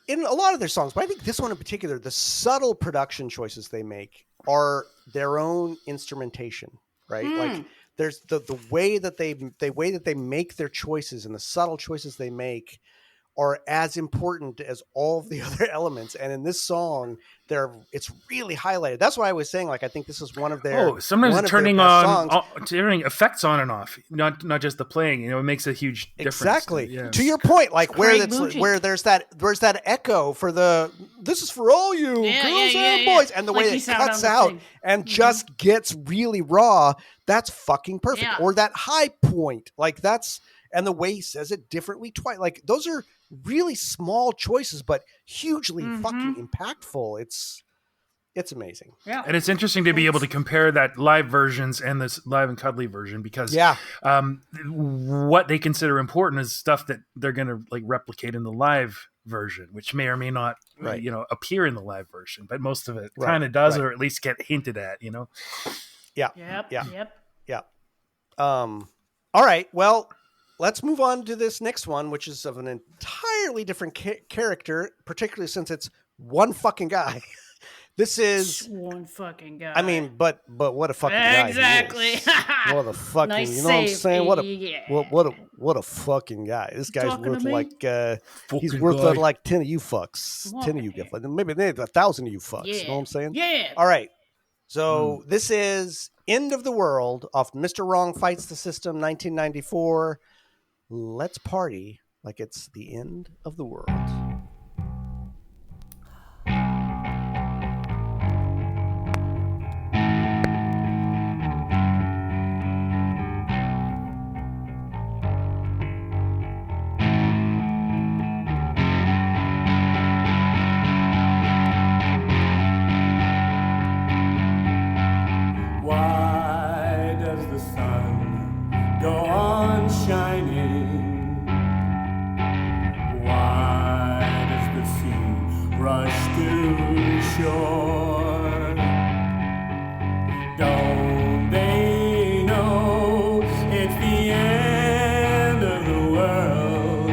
In a lot of their songs, but I think this one in particular, the subtle production choices they make are their own instrumentation, right? Like there's the way that they make their choices, and the subtle choices they make are as important as all of the other elements. And in this song, it's really highlighted. That's why I was saying, like, I think this is one of their sometimes turning effects on and off, not just the playing. It makes a huge difference. Exactly. Yeah. To your point, like where Craig there's that echo for this is for all you girls and boys, and the way it cuts out and just gets really raw. That's fucking perfect. Yeah. Or that high point, like and the way he says it differently twice. Like those are really small choices, but hugely fucking impactful. It's amazing. Yeah. And it's interesting to be able to compare that live versions and this live and cuddly version, because what they consider important is stuff that they're going to like replicate in the live version, which may or may not appear in the live version, but most of it kind of does, or at least get hinted at. Yeah. Yep. Yeah. Yep. Yeah. All right. Well, let's move on to this next one, which is of an entirely different character, particularly since it's one fucking guy. This is one fucking guy. I mean, but what a fucking guy. Exactly. He is. What a fucking, Nice you know what I'm save. saying? What a Yeah. what a fucking guy. This guy's Talking to worth me? like he's Fucking worth guy. like 10 of you fucks. 10 of you get maybe 1,000 of you fucks. You know what I'm saying? Yeah. All right. So this is End of the World off Mr. Wrong Fights the System 1994. Let's party like it's the end of the world. Why does the sun go on shining? Why does the sea rush to shore? Don't they know it's the end of the world?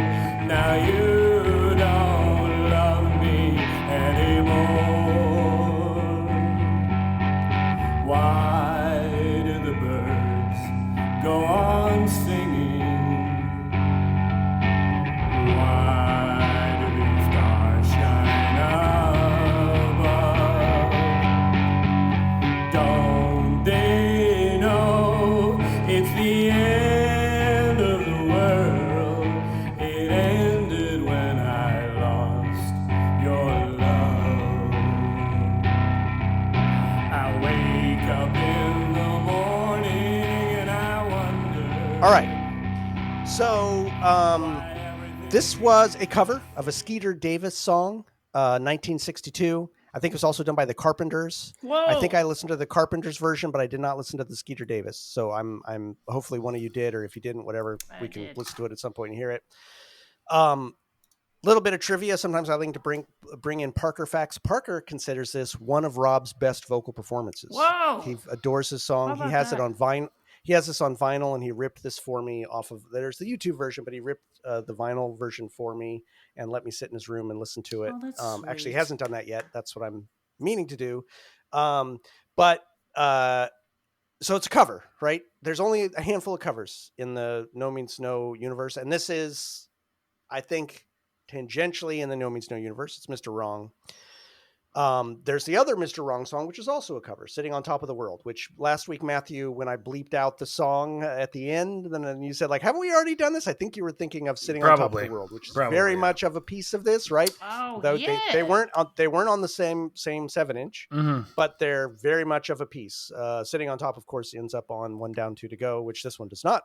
Now you don't love me anymore. Why do the birds go on singing? Why do the stars shine above? Don't they know it's the end of the world? It ended when I lost your love. I wake up in the morning and I wonder. All right. So, this was a cover of a Skeeter Davis song, 1962. I think it was also done by the Carpenters. Whoa. I think I listened to the Carpenters version, but I did not listen to the Skeeter Davis. So I'm hopefully one of you did, or if you didn't, whatever, we can listen to it at some point and hear it. Little bit of trivia. Sometimes I like to bring in Parker facts. Parker considers this one of Rob's best vocal performances. Whoa. He adores his song. How He about has that? it on vinyl. He has this on vinyl, and he ripped this for me off of. There's the YouTube version, but he ripped the vinyl version for me and let me sit in his room and listen to it. Oh, that's Actually, sweet. he hasn't done that yet. That's what I'm meaning to do. So it's a cover, right? There's only a handful of covers in the No Means No universe, and this is, I think, tangentially in the No Means No universe. It's Mr. Wrong. There's the other Mr. Wrong song, which is also a cover, Sitting on Top of the World, which last week, Matthew, when I bleeped out the song at the end, then you said, like, haven't we already done this? I think you were thinking of Sitting on Top of Probably. the World, which is Probably, very yeah. much of a piece of this, right? Oh, Though yeah. they weren't on the same 7-inch, but they're very much of a piece. Sitting on Top, of course, ends up on One Down, Two to Go, which this one does not.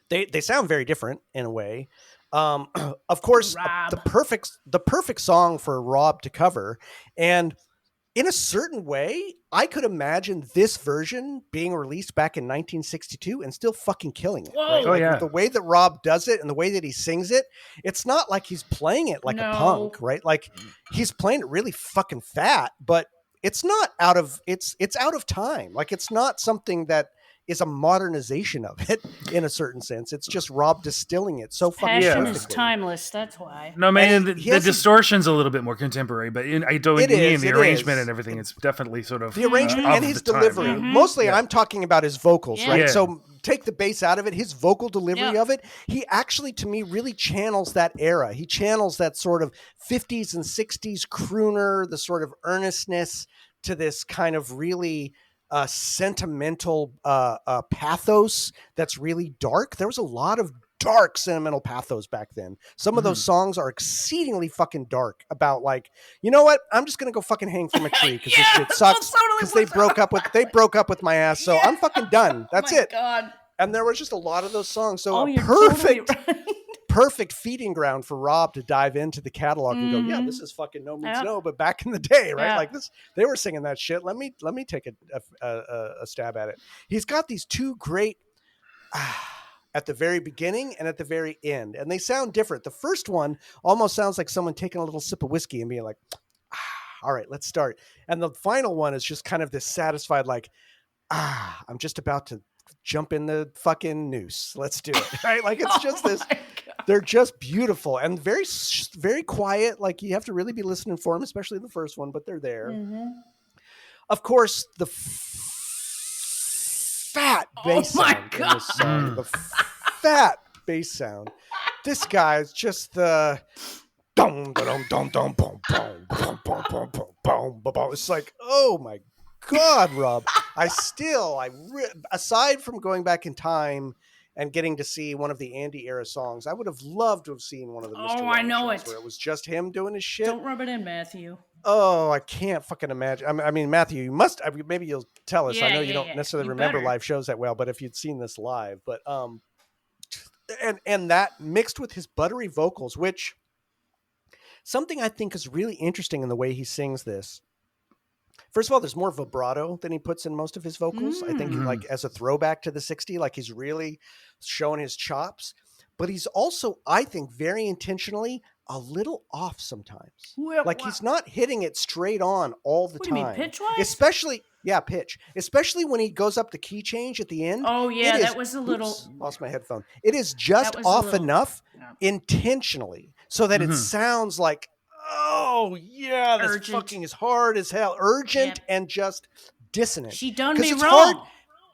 They sound very different in a way. Of course, Rob. the perfect song for Rob to cover, and in a certain way, I could imagine this version being released back in 1962 and still fucking killing it. Whoa. Right? Oh, Like, yeah. with the way that Rob does it and the way that he sings it, it's not like he's playing it like a No. punk, right? Like he's playing it really fucking fat, but it's not out of it's out of time. Like it's not something that is a modernization of it in a certain sense. It's just Rob distilling it so fucking Passion is perfectly. timeless. That's why. No, man, And the he has distortion's a little bit more contemporary, but I don't It mean is, the it arrangement is. and everything. It's definitely sort of The arrangement of and his the time, delivery. yeah. Mostly, Yeah. I'm talking about his vocals, Yeah. right? Yeah. So take the bass out of it. His vocal delivery Yeah. of it, he actually, to me, really channels that era. He channels that sort of 50s and 60s crooner, the sort of earnestness to this kind of really sentimental pathos that's really dark. There was a lot of dark sentimental pathos back then. Some of those songs are exceedingly fucking dark about, like, you know what? I'm just gonna go fucking hang from a tree because this shit sucks. that's totally Because they broke up with my ass. So I'm fucking done. That's oh my it. God. And there was just a lot of those songs. So Oh, a you're perfect, totally right. perfect feeding ground for Rob to dive into the catalog and go, yeah, this is fucking No Means Yeah. No, but back in the day, right? Yeah. Like this, they were singing that shit. Let me take a stab at it. He's got these two great at the very beginning and at the very end, and they sound different. The first one almost sounds like someone taking a little sip of whiskey and being like, all right, let's start. And the final one is just kind of this satisfied, like, I'm just about to jump in the fucking noose. Let's do it. Right? Like it's just this. my God. They're just beautiful and very quiet. Like you have to really be listening for them, especially the first one, but they're there. Mm-hmm. Of course, the fat bass my sound in this song. God. The fat bass sound. This guy is just the dum dum dum dum boom boom boom boom boom boom boom boom. It's like, oh my God, Rob. Aside from going back in time and getting to see one of the Andy era songs, I would have loved to have seen one of the Mr. Oh, I Wrong know shows it. where it was just him doing his shit. Don't rub it in, Matthew. Oh, I can't fucking imagine. I mean, Matthew, you must. Maybe you'll tell us. I Yeah, know you yeah, don't yeah. necessarily You remember better. live shows that well, but if you'd seen this live, but and that mixed with his buttery vocals, which something I think is really interesting in the way he sings this. First of all, there's more vibrato than he puts in most of his vocals. I think, like as a throwback to the '60s, like he's really showing his chops. But he's also, I think, very intentionally a little off sometimes. Well, Like he's not hitting it straight on all the What do you time. mean, pitch-wise? Especially, pitch. Especially when he goes up the key change at the end. Oh, yeah, It that is- was a little. Oops, lost my headphone. It is just That was a off little- enough Yeah. intentionally so that it Mhm. sounds like, oh yeah, this Urgent. fucking is hard as hell, urgent Yep. and just dissonant. She done 'Cause me it's wrong. hard-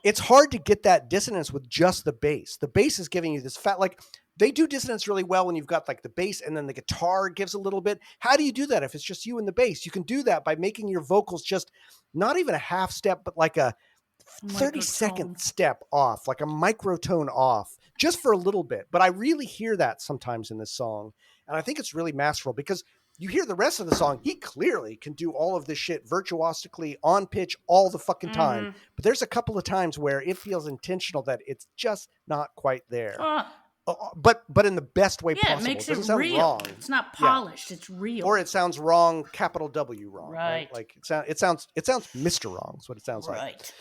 It's hard to get that dissonance with just the bass. The bass is giving you this fat, like they do dissonance really well when you've got like the bass and then the guitar gives a little bit. How do you do that if it's just you and the bass? You can do that by making your vocals just not even a half step, but like a 30-second Microtone. step off, like a microtone off, just for a little bit. But I really hear that sometimes in this song. And I think it's really masterful because you hear the rest of the song, he clearly can do all of this shit virtuosically on pitch all the fucking time. Mhm. But there's a couple of times where it feels intentional that it's just not quite there. But in the best way Yeah, possible. it makes doesn't it sound real. wrong. It's not polished. It's real. Or it sounds wrong, capital W wrong. Right. Like it sounds Mr. Wrong is what it sounds like. right.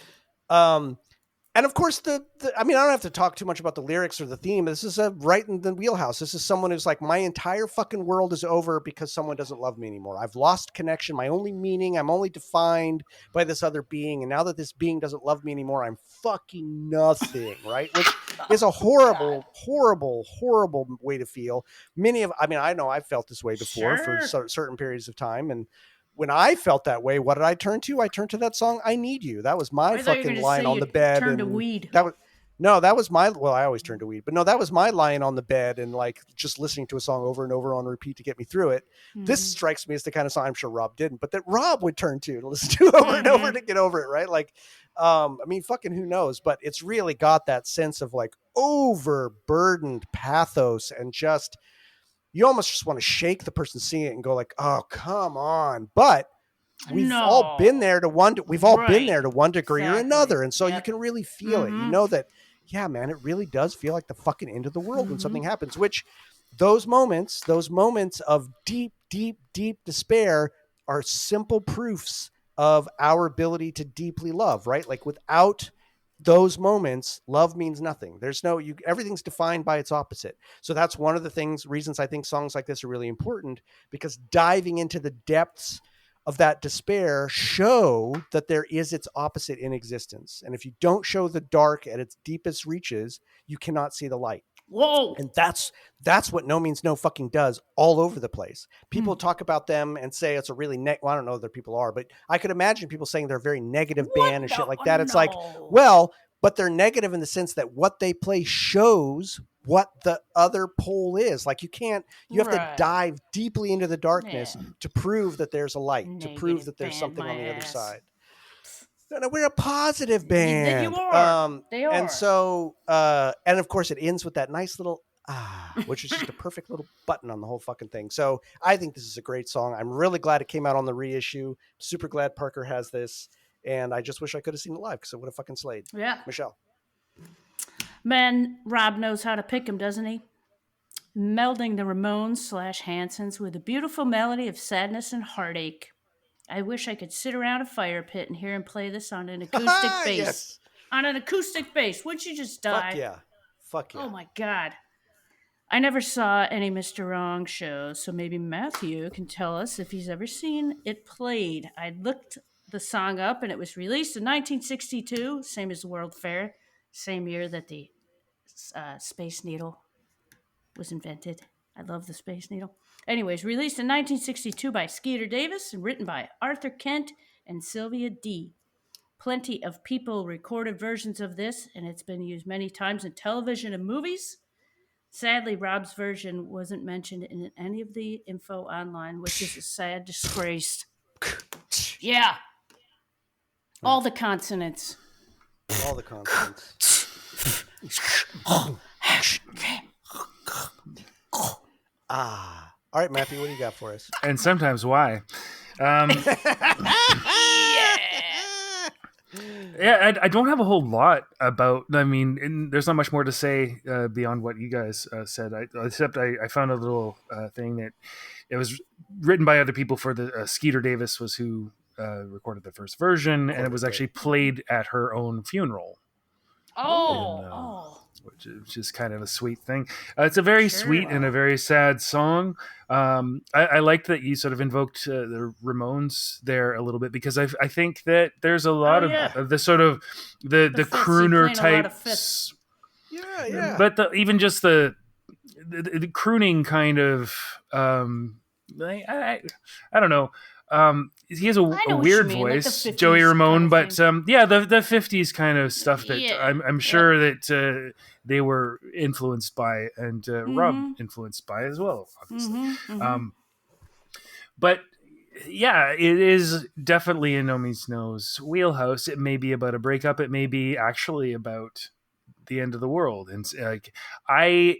And of course, I mean, I don't have to talk too much about the lyrics or the theme. This is right in the wheelhouse. This is someone who's like, my entire fucking world is over because someone doesn't love me anymore. I've lost connection. My only meaning, I'm only defined by this other being. And now that this being doesn't love me anymore, I'm fucking nothing, right? Which is a horrible, horrible, horrible way to feel. I know I've felt this way before for certain periods of time. And when I felt that way, what did I turn to? I turned to that song, I Need You. That was my I thought you were fucking gonna line say on you the bed. turned to and weed. that was my, well, I always turn to weed, but no, that was my lying on the bed and like just listening to a song over and over on repeat to get me through it. This strikes me as the kind of song, I'm sure Rob didn't, but that Rob would turn to listen to over and over to get over it. Right. Like, I mean, fucking who knows, but it's really got that sense of like overburdened pathos and just, you almost just want to shake the person singing it and go like, oh, come on. But we've all been there to one. We've all been there to one degree or another, and so you can really feel it. You know that, yeah, man, it really does feel like the fucking end of the world when something happens. Which those moments of deep, deep, deep despair are simple proofs of our ability to deeply love. Right? Like without those moments, love means nothing. There's no, everything's defined by its opposite. So that's one of the reasons I think songs like this are really important, because diving into the depths of that despair show that there is its opposite in existence. And if you don't show the dark at its deepest reaches, you cannot see the light. Whoa. And that's what No Means No fucking does all over the place. People talk about them and say it's a really well, I don't know if there people are, but I could imagine people saying they're a very negative band and shit like that. It's like, well, but they're negative in the sense that what they play shows what the other pole is. Like you have to dive deeply into the darkness to prove that there's a light, to prove that there's something on the other side. No, we're a positive band. You are. They are. And so, and of course it ends with that nice little, which is just a perfect little button on the whole fucking thing. So I think this is a great song. I'm really glad it came out on the reissue. Super glad Parker has this. And I just wish I could have seen it live because it would have fucking slayed. Yeah. Michelle. Man, Rob knows how to pick him, doesn't he? Melding the Ramones/Hansons with a beautiful melody of sadness and heartache. I wish I could sit around a fire pit and hear him play this on an acoustic bass. Yes. On an acoustic bass. Wouldn't you just die? Fuck yeah. Oh my God. I never saw any Mr. Wrong shows, so maybe Matthew can tell us if he's ever seen it played. I looked the song up and it was released in 1962, same as the World Fair. same year that the Space Needle was invented. I love the Space Needle. Anyways, released in 1962 by Skeeter Davis and written by Arthur Kent and Sylvia D. Plenty of people recorded versions of this, and it's been used many times in television and movies. Sadly, Rob's version wasn't mentioned in any of the info online, which is a sad disgrace. Yeah. All the consonants. All the consonants. Ah. All right, Matthew, what do you got for us? And sometimes why. Yeah, I don't have a whole lot about. I mean, there's not much more to say beyond what you guys said. Except I found a little thing that it was written by other people. For the Skeeter Davis was who recorded the first version, and it was actually played at her own funeral. Which is kind of a sweet thing. It's a very sweet and a very sad song. I liked that you sort of invoked the Ramones there a little bit, because I think that there's a lot of the sort of the crooner types. Yeah. But even just the crooning kind of, I don't know. He has a weird voice, like Joey Ramone, but the 50s kind of stuff that I'm sure that they were influenced by, and Rob influenced by as well, obviously. But yeah, it is definitely in No Means No's wheelhouse. It may be about a breakup. It may be actually about the end of the world. And like, I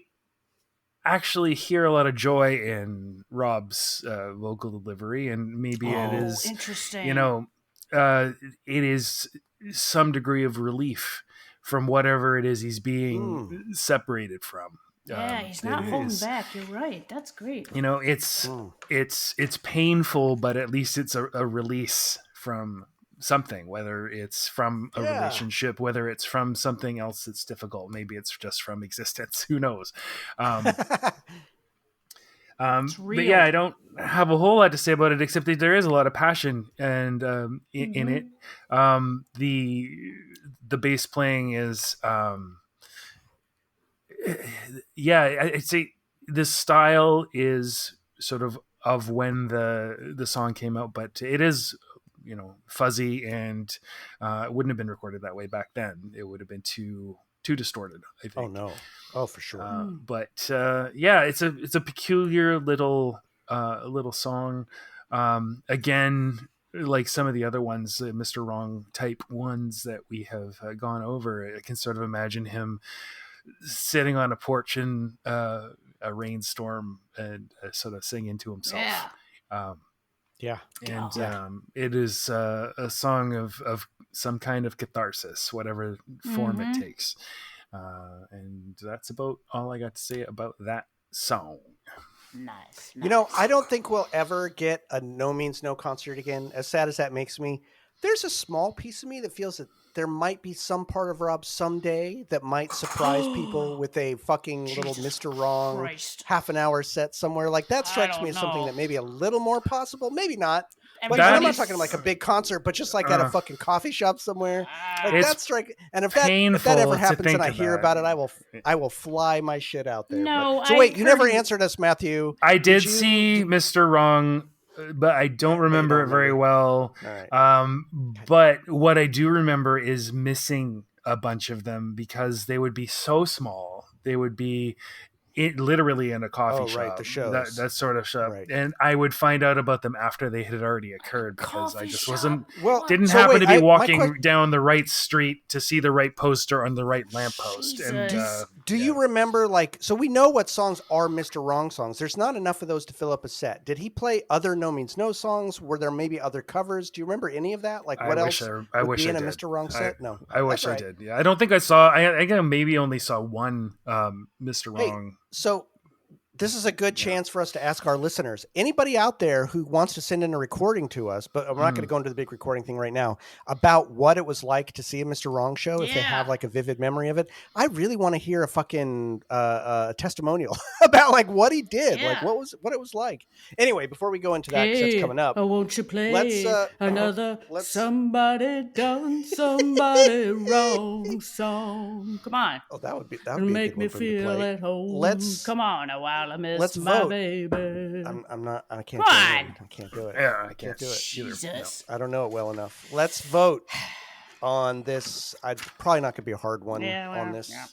actually hear a lot of joy in Rob's vocal delivery, and maybe it is interesting. It is some degree of relief from whatever it is he's being separated from. Yeah, he's not holding back. You're right. That's great. It's painful, but at least it's a release from something, whether it's from a relationship, whether it's from something else that's difficult. Maybe it's just from existence. Who knows? But yeah, I don't have a whole lot to say about it, except that there is a lot of passion and in it. The bass playing is I'd say the style is sort of when the song came out, but it is fuzzy, and it wouldn't have been recorded that way back then. It would have been too distorted, I think. Oh no. Oh, for sure. But it's a peculiar little song. Again, like some of the other ones, Mr. Wrong type ones that we have gone over, I can sort of imagine him sitting on a porch in a rainstorm and sort of singing to himself. It is a song of some kind of catharsis, whatever form it takes. And that's about all I got to say about that song. Nice. I don't think we'll ever get a No Means No concert again, as sad as that makes me. There's a small piece of me that feels that there might be some part of Rob someday that might surprise people with a fucking little Mr. Wrong half an hour set somewhere. Like, that strikes me as something that may be a little more possible. Maybe not. Like, I'm not talking like a big concert, but just like at a fucking coffee shop somewhere. Like, that's strike. And if that ever happens and I hear about it, I will fly my shit out there. No, so wait, you never answered us, Matthew. I did see Mr. Wrong, but I don't remember it very well. Right. But what I do remember is missing a bunch of them, because they would be so small. They would be literally in a coffee shop. Right, the shows. That sort of shop. Right. And I would find out about them after they had already occurred, because I just didn't so happen wait, to be walking down the right street to see the right poster on the right lamppost. And do you remember, like, so we know what songs are Mr. Wrong songs. There's not enough of those to fill up a set. Did he play other No Means No songs? Were there maybe other covers? Do you remember any of that? Like, what else would be in a Mr. Wrong set? No. I wish I did. Yeah, I don't think I saw, I maybe only saw one Mr. Wrong. So this is a good chance for us to ask our listeners. Anybody out there who wants to send in a recording to us, but I'm not going to go into the big recording thing right now, about what it was like to see a Mr. Wrong show, if they have like a vivid memory of it. I really want to hear a fucking testimonial about like what he did, like what it was like. Anyway, before we go into that, 'cause that's coming up. Oh, won't you play let's somebody done somebody wrong song? Come on. Oh, that would be make me feel at home. Come on, a while I miss my baby. I'm not. I can't. Come do on. it. I can't do it. Yeah, I can't do it. Jesus. No, I don't know it well enough. Let's vote on this. I'd probably not going to be a hard one on this. Yeah.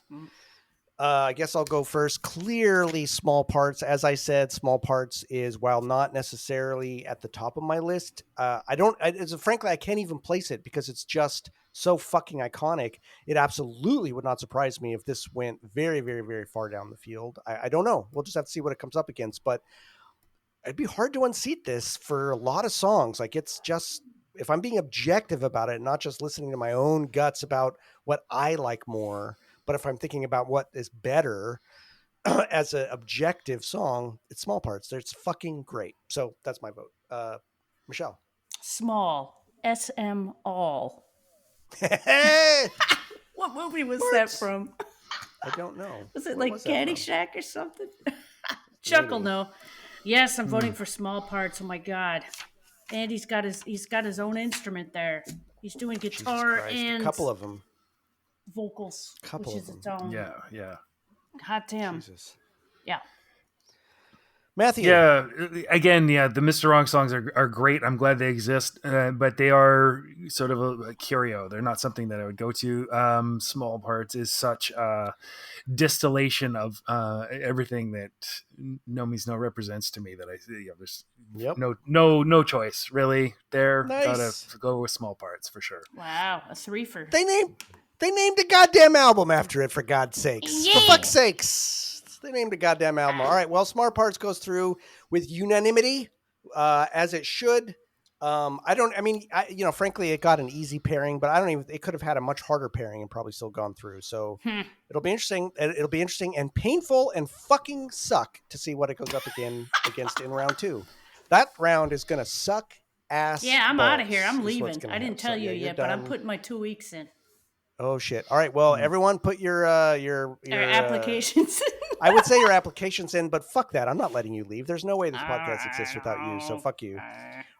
I guess I'll go first. Clearly, Small Parts. As I said, Small Parts is, while not necessarily at the top of my list, frankly, I can't even place it because it's just so fucking iconic. It absolutely would not surprise me if this went very, very, very far down the field. I don't know. We'll just have to see what it comes up against. But it'd be hard to unseat this for a lot of songs. Like, it's just, if I'm being objective about it, not just listening to my own guts about what I like more, but if I'm thinking about what is better as an objective song, it's Small Parts. It's fucking great. So that's my vote. Michelle. Small. SM All. Hey! What movie was that from? I don't know. Was it like Caddyshack or something? Chuckle, no. Yes, I'm voting for Small Parts. Oh my God. And he's got his own instrument there. He's doing guitar and a couple of them. Vocals, Couple which of is its own. Yeah. Hot damn. Jesus. Yeah. Matthew. Yeah, again, the Mr. Wrong songs are great. I'm glad they exist, but they are sort of a curio. They're not something that I would go to. Small Parts is such a distillation of everything that No Means No represents to me that there's no choice really there. Nice. Gotta go with Small Parts for sure. Wow, a three-fer. They named a goddamn album after it, for God's sakes. Yeah. For fuck's sakes. They named a goddamn album. All right. Well, Smart Parts goes through with unanimity, as it should. Frankly, it got an easy pairing, but it could have had a much harder pairing and probably still gone through. So it'll be interesting. It'll be interesting and painful and fucking suck to see what it goes up against in round 2. That round is going to suck ass. Yeah, I'm out of here. I'm leaving. I didn't tell you yet, yet, but I'm putting my 2 weeks in. Oh shit! All right, well, everyone, put your applications. I would say your applications in, but fuck that. I'm not letting you leave. There's no way this podcast exists without you. So fuck you.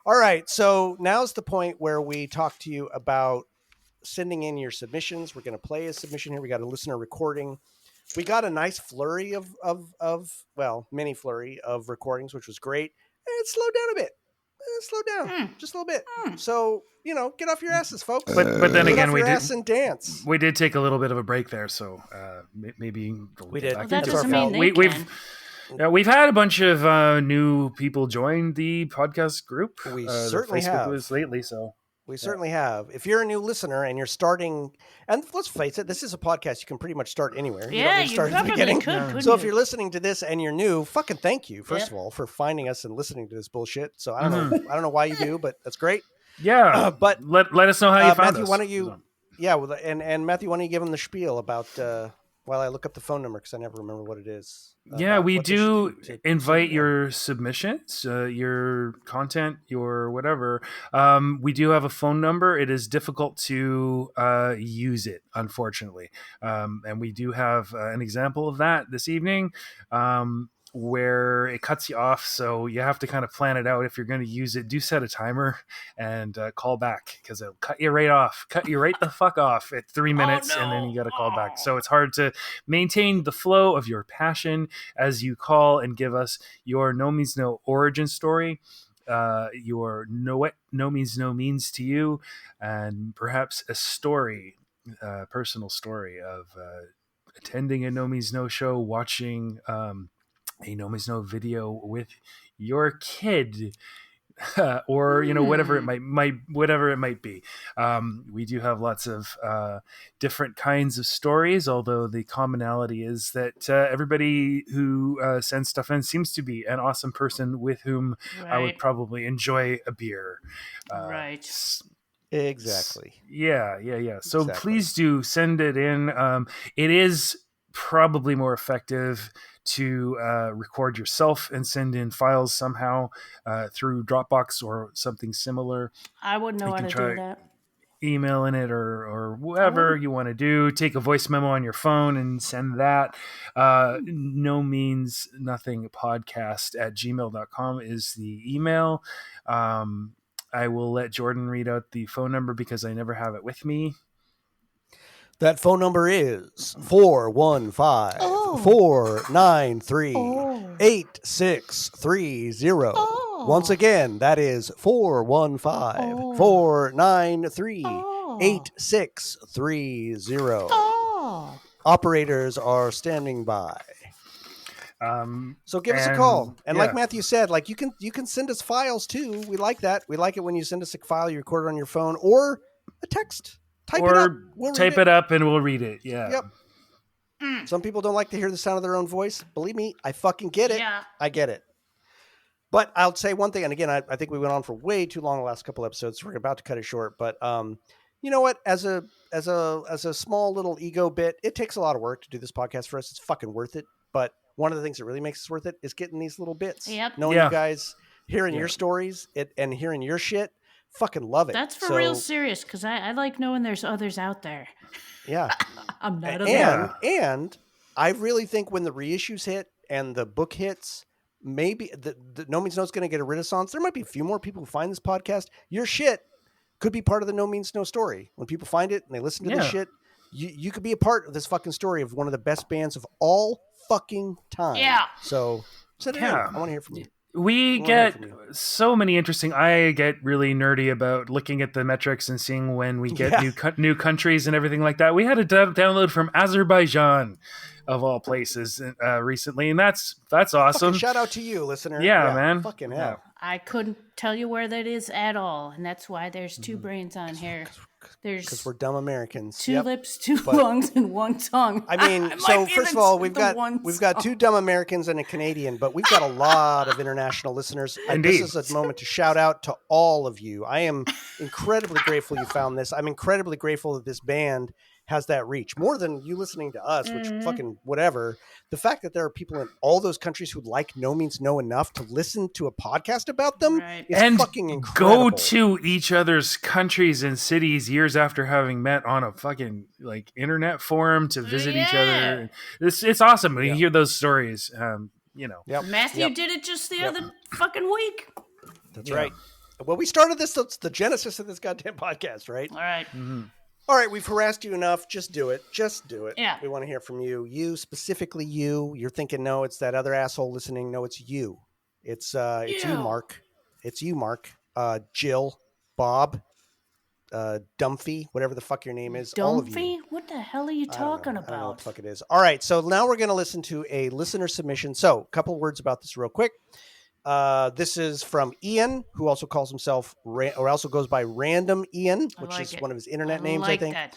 All right, so now's the point where we talk to you about sending in your submissions. We're going to play a submission here. We got a listener recording. We got a nice flurry mini flurry of recordings, which was great. And it slowed down a bit. Slow down just a little bit. So, get off your asses, folks. But then again, we did and dance. We did take a little bit of a break there, so maybe we did. That doesn't mean they can. We've had a bunch of new people join the podcast group. We certainly have. Lately, so. We certainly have. If you're a new listener and you're starting, and let's face it, this is a podcast you can pretty much start anywhere. Yeah, you don't need to start at the beginning. Could, so if you're listening to this and you're new, fucking thank you, first of all, for finding us and listening to this bullshit. So I don't know why you do, but that's great. Yeah, but let us know how you found Matthew, us. Why don't you? Yeah, and Matthew, why don't you give him the spiel about? While I look up the phone number because I never remember what it is. Yeah, we do invite your submissions, your content, your whatever. We do have a phone number. It is difficult to use it, unfortunately. And we do have an example of that this evening. Where it cuts you off, so you have to kind of plan it out. If you're going to use it, do set a timer and call back because it'll cut you right the fuck off at 3 minutes, and then you got to call back. So it's hard to maintain the flow of your passion as you call and give us your No Means No origin story, your no means no means to you, and perhaps a story, personal story of attending a No Means No show, watching a No Means No video with your kid, or whatever it might be. We do have lots of different kinds of stories, although the commonality is that everybody who sends stuff in seems to be an awesome person with whom I would probably enjoy a beer. Right. Exactly. Yeah. So please do send it in. It is probably more effective to record yourself and send in files somehow through Dropbox or something similar. I wouldn't know You how can to try do that. emailing it or whatever you want to do. Take a voice memo on your phone and send that. No means nothing podcast at gmail.com is the email. I will let Jordan read out the phone number because I never have it with me. That phone number is 415-493-8630. Once again, that is 415-493-8630. Operators are standing by. So give us a call. And like Matthew said, like you can send us files too. We like that. We like it when you send us a file, you record it on your phone or a text. Type it up and we'll read it. Yeah. Yep. Some people don't like to hear the sound of their own voice. Believe me, I fucking get it. Yeah. I get it. But I'll say one thing, and again, I think we went on for way too long the last couple episodes. So we're about to cut it short. But you know what? As a small little ego bit, it takes a lot of work to do this podcast for us. It's fucking worth it. But one of the things that really makes it worth it is getting these little bits. Yep. Knowing you guys, hearing your stories, and hearing your shit. Fucking love it. That's for real serious because I like knowing there's others out there. Yeah. I'm not alone. And I really think when the reissues hit and the book hits, maybe the No Means No is going to get a renaissance. There might be a few more people who find this podcast. Your shit could be part of the No Means No story. When people find it and they listen to this shit, you could be a part of this fucking story of one of the best bands of all fucking time. Yeah. So send it in. I want to hear from you. We get so many interesting. I get really nerdy about looking at the metrics and seeing when we get new countries and everything like that. We had a download from Azerbaijan, of all places, recently, and that's awesome. Fucking shout out to you, listener. Yeah, man. Fucking hell. I couldn't tell you where that is at all, and that's why there's two brains on here. Because we're dumb Americans. Two lips, two lungs, and one tongue. I mean, so first of all, we've got two dumb Americans and a Canadian, but we've got a lot of international listeners. And this is a moment to shout out to all of you. I am incredibly grateful you found this. I'm incredibly grateful that this band has that reach more than you listening to us, which fucking whatever. The fact that there are people in all those countries who like No Means No enough to listen to a podcast about them is fucking incredible. Go to each other's countries and cities years after having met on a fucking like internet forum to visit each other. It's awesome when you hear those stories. Matthew did it just the other fucking week. That's right. Well, we started this. That's the genesis of this goddamn podcast, right? All right. Mm-hmm. All right, we've harassed you enough. Just do it. Just do it. Yeah. We want to hear from you. You, specifically you. You're thinking, no, it's that other asshole listening. No, it's you. It's you, Mark. It's you, Mark. Jill, Bob, Dumphy, whatever the fuck your name is. Dumphy? All of you. What the hell are you talking about? I don't know what the fuck it is. All right, so now we're going to listen to a listener submission. So, a couple of words about this real quick. This is from Ian, who also calls himself, or also goes by Random Ian, which is one of his internet names, I think. That.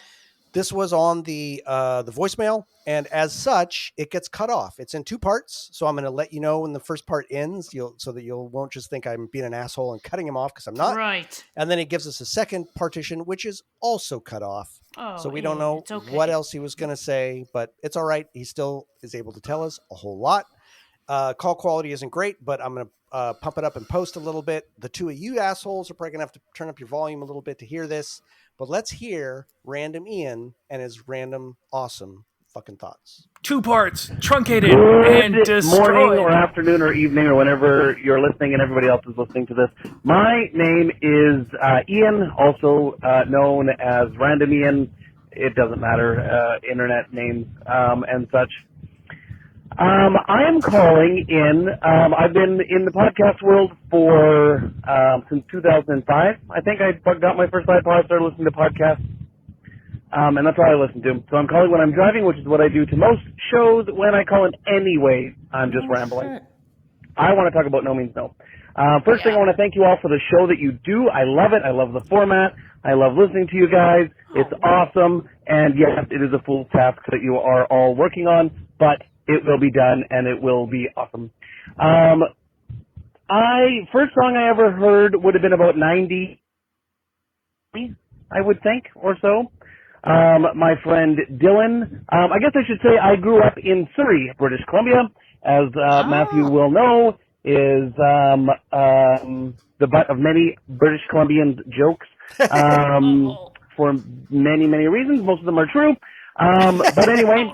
This was on the voicemail, and as such, it gets cut off. It's in two parts, so I'm going to let you know when the first part ends, so that you won't just think I'm being an asshole and cutting him off, because I'm not. Right. And then he gives us a second partition, which is also cut off. So we don't know what else he was going to say, but it's all right. He still is able to tell us a whole lot. Call quality isn't great, but I'm going to pump it up and post a little bit. The two of you assholes are probably going to have to turn up your volume a little bit to hear this. But let's hear Random Ian and his random, awesome fucking thoughts. 2 parts, truncated and destroyed. Morning or afternoon or evening or whenever you're listening and everybody else is listening to this. My name is Ian, also known as Random Ian. It doesn't matter, internet names and such. I am calling in. I've been in the podcast world for since 2005. I think I got my first iPod, started listening to podcasts, and that's all I listen to. So I'm calling when I'm driving, which is what I do to most shows. When I call in anyway, I'm just rambling. I want to talk about No Means No. First thing, I want to thank you all for the show that you do. I love it. I love the format. I love listening to you guys. It's awesome. And yes, it is a full task that you are all working on, but it will be done, and it will be awesome. First song I ever heard would have been about 90, I would think, or so. my friend Dylan. I guess I should say I grew up in Surrey, British Columbia, as Matthew will know, is the butt of many British Columbian jokes for many, many reasons. Most of them are true. But anyway,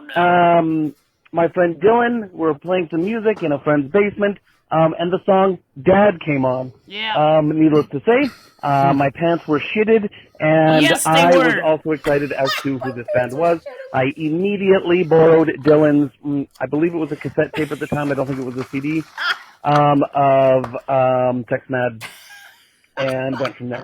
my friend Dylan, we're playing some music in a friend's basement, and the song Dad came on. Yeah. Needless to say, my pants were shitted, and Yes, they I were. was also excited as to who this band was. I immediately borrowed Dylan's, I believe it was a cassette tape at the time, I don't think it was a CD, of Tex Mad, and went from there.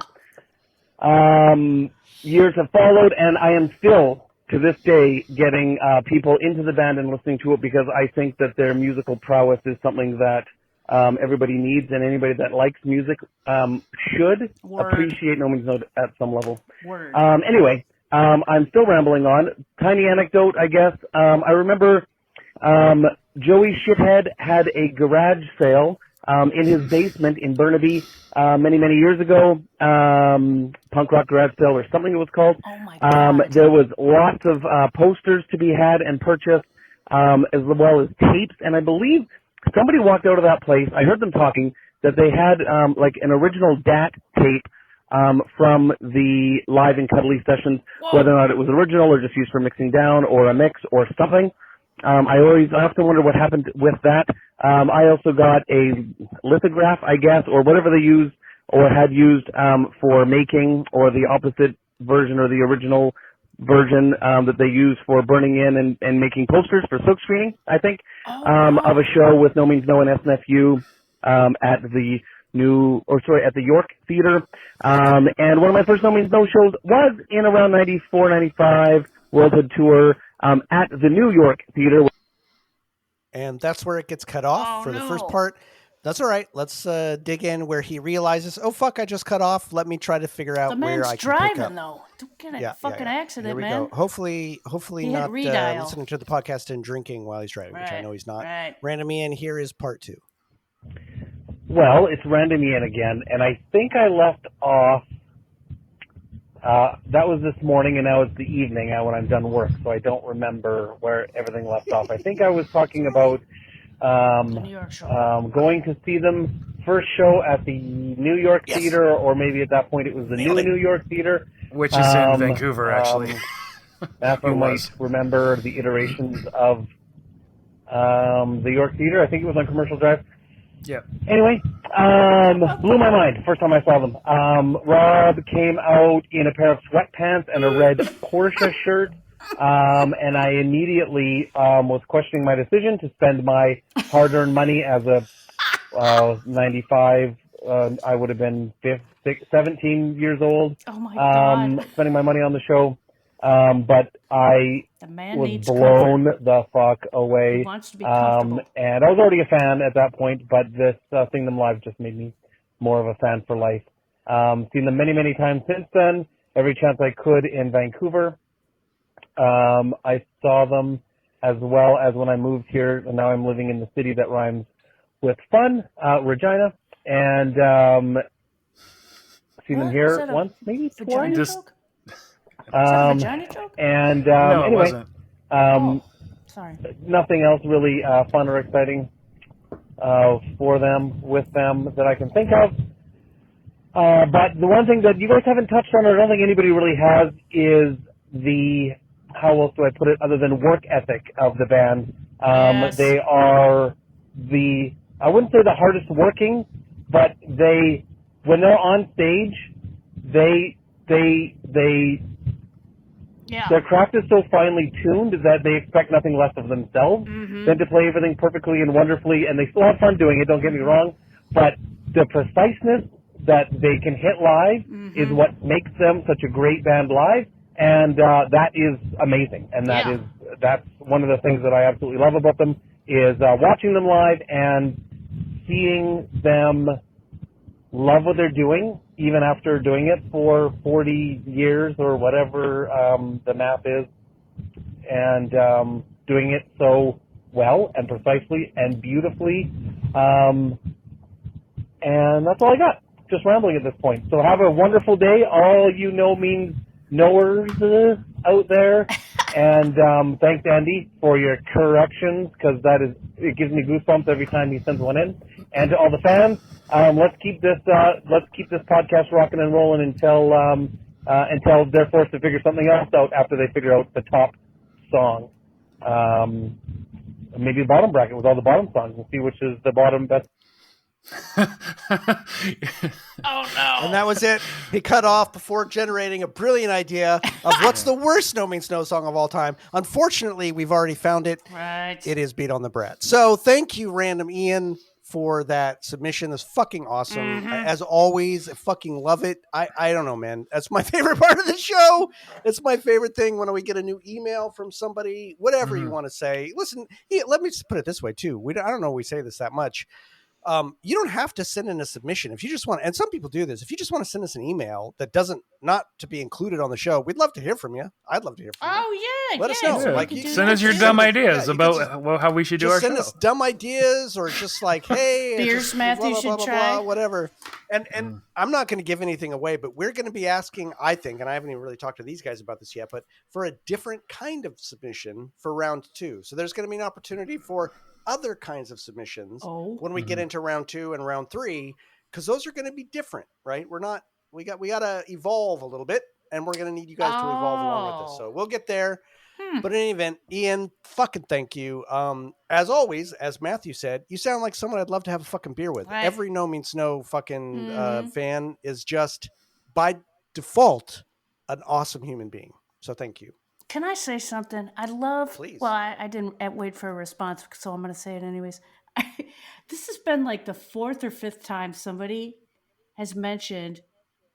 Years have followed, and I am still, to this day, getting people into the band and listening to it because I think that their musical prowess is something that everybody needs, and anybody that likes music should appreciate No Means No at some level. Word. Anyway, I'm still rambling on. Tiny anecdote, I guess. I remember Joey Shithead had a garage sale in his basement in Burnaby many, many years ago. Punk Rock Garage Sale or something it was called. Oh my God. There was lots of posters to be had and purchased, as well as tapes, and I believe somebody walked out of that place. I heard them talking that they had like an original DAT tape from the Live and Cuddly sessions, whether or not it was original or just used for mixing down or a mix or something. I often wonder what happened with that. I also got a lithograph, I guess, or whatever they used or had used for making, or the opposite version or the original version that they use for burning in and making posters for silk screening, I think, of a show with No Means No and SNFU at the at the York Theater. And one of my first No Means No shows was in around 94, 95, Worldhood Tour at the New York Theater. And that's where it gets cut off for the first part. That's all right. Let's dig in where he realizes, oh, fuck, I just cut off. Let me try to figure out where I can pick up. The man's driving, though. Don't get a fucking accident, Here we man. go. Hopefully not listening to the podcast and drinking while he's driving, which I know he's not. Right. Random Ian, here is part 2. Well, it's Random Ian again, and I think I left off, that was this morning, and now it's the evening when I'm done work, so I don't remember where everything left off. I think I was talking about going to see them first show at the New York Theater, or maybe at that point it was the New York Theater. Which is in Vancouver, actually. Matthew might remember the iterations of the York Theater. I think it was on Commercial Drive. Yeah. Anyway, blew my mind first time I saw them. Rob came out in a pair of sweatpants and a red Porsche shirt, and I immediately was questioning my decision to spend my hard-earned money as a 95. I would have been 17 years old. Oh my God. Spending my money on the show. But I was blown the fuck away. He wants to be comfortable. And I was already a fan at that point, but this seeing them live just made me more of a fan for life. Seen them many, many times since then, every chance I could in Vancouver. I saw them as well as when I moved here, and now I'm living in the city that rhymes with fun, Regina, and seen them here once, maybe twice. And no, anyway, sorry. Nothing else really fun or exciting for them, with them, that I can think of. But the one thing that you guys haven't touched on, or I don't think anybody really has, is the, how else do I put it, other than work ethic of the band. They are I wouldn't say the hardest working, but when they're on stage, their craft is so finely tuned that they expect nothing less of themselves than to play everything perfectly and wonderfully, and they still have fun doing it, don't get me wrong, but the preciseness that they can hit live is what makes them such a great band live, and that is amazing, and that's one of the things that I absolutely love about them, is watching them live and seeing them love what they're doing, even after doing it for 40 years or whatever the math is, and doing it so well and precisely and beautifully. And that's all I got. Just rambling at this point. So have a wonderful day, all you know means knowers. out there. And thanks, Andy, for your corrections, because it gives me goosebumps every time he sends one in. And to all the fans, let's keep this podcast rocking and rolling until they're forced to figure something else out after they figure out the top song. Maybe a bottom bracket with all the bottom songs and see which is the bottom best. Oh no! And that was it. He cut off before generating a brilliant idea of what's the worst No Means No song of all time. Unfortunately, we've already found it. Right. It is Beat on the Brat. So thank you, Random Ian, for that submission. That's fucking awesome. As always, I fucking love it. I don't know, man. That's my favorite part of the show. It's my favorite thing when we get a new email from somebody, whatever you want to say. Listen, let me just put it this way, too. I don't know if we say this that much. You don't have to send in a submission if you just want, and some people do this. If you just want to send us an email that doesn't not to be included on the show, we'd love to hear from you. I'd love to hear from you. Oh yeah, Let us know. Yeah. Like, Send us your dumb ideas about how we should do our show. Send us dumb ideas, or just like, hey, beers just Matthew blah, blah, should blah, blah, try. blah, whatever. And I'm not going to give anything away, but we're going to be asking, I think, and I haven't even really talked to these guys about this yet, but for a different kind of submission for round 2. So there's going to be an opportunity for other kinds of submissions when we get into round 2 and round 3, because those are going to be different, right? We got to evolve a little bit, and we're going to need you guys to evolve along with us. So we'll get there. But in any event, Ian, fucking thank you. As always, as Matthew said, you sound like someone I'd love to have a fucking beer with. Right. Every No Means No fucking fan is just by default an awesome human being. So thank you. Can I say something? I love. Please. Well, I didn't wait for a response, so I'm going to say it anyways. This has been like the 4th or 5th time somebody has mentioned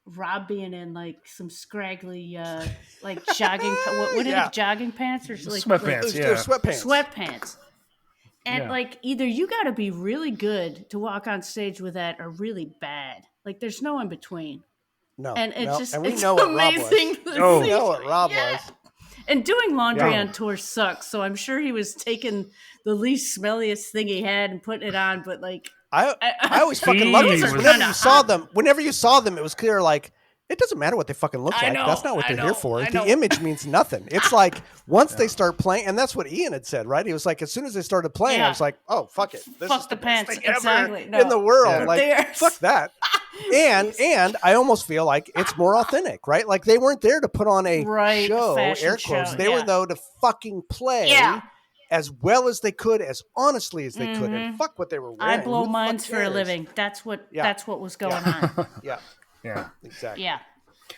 Rob being in like some scraggly, like jogging. What are they, jogging pants or like Sweatpants? They're sweatpants. Sweatpants. And like either you got to be really good to walk on stage with that, or really bad. Like there's no in between. No, And it's and we it's know what Rob amazing. was. Oh. We know what Rob was. And doing laundry on tour sucks, so I'm sure he was taking the least smelliest thing he had and putting it on. But like, I always fucking loved it. Whenever you saw them, it was clear, like, it doesn't matter what they fucking look like. That's not what they're here for. The image means nothing. It's like once they start playing, and that's what Ian had said, right? He was like, as soon as they started playing, I was like, oh, fuck it. This fuck is the best pants thing ever exactly in the world. Yeah. Like, fuck that. And I almost feel like it's more authentic, right? Like they weren't there to put on a show, air quotes. They were though to fucking play as well as they could, as honestly as they could, and fuck what they were wearing. I blow minds for a living. That's what was going on. Yeah, exactly. Yeah.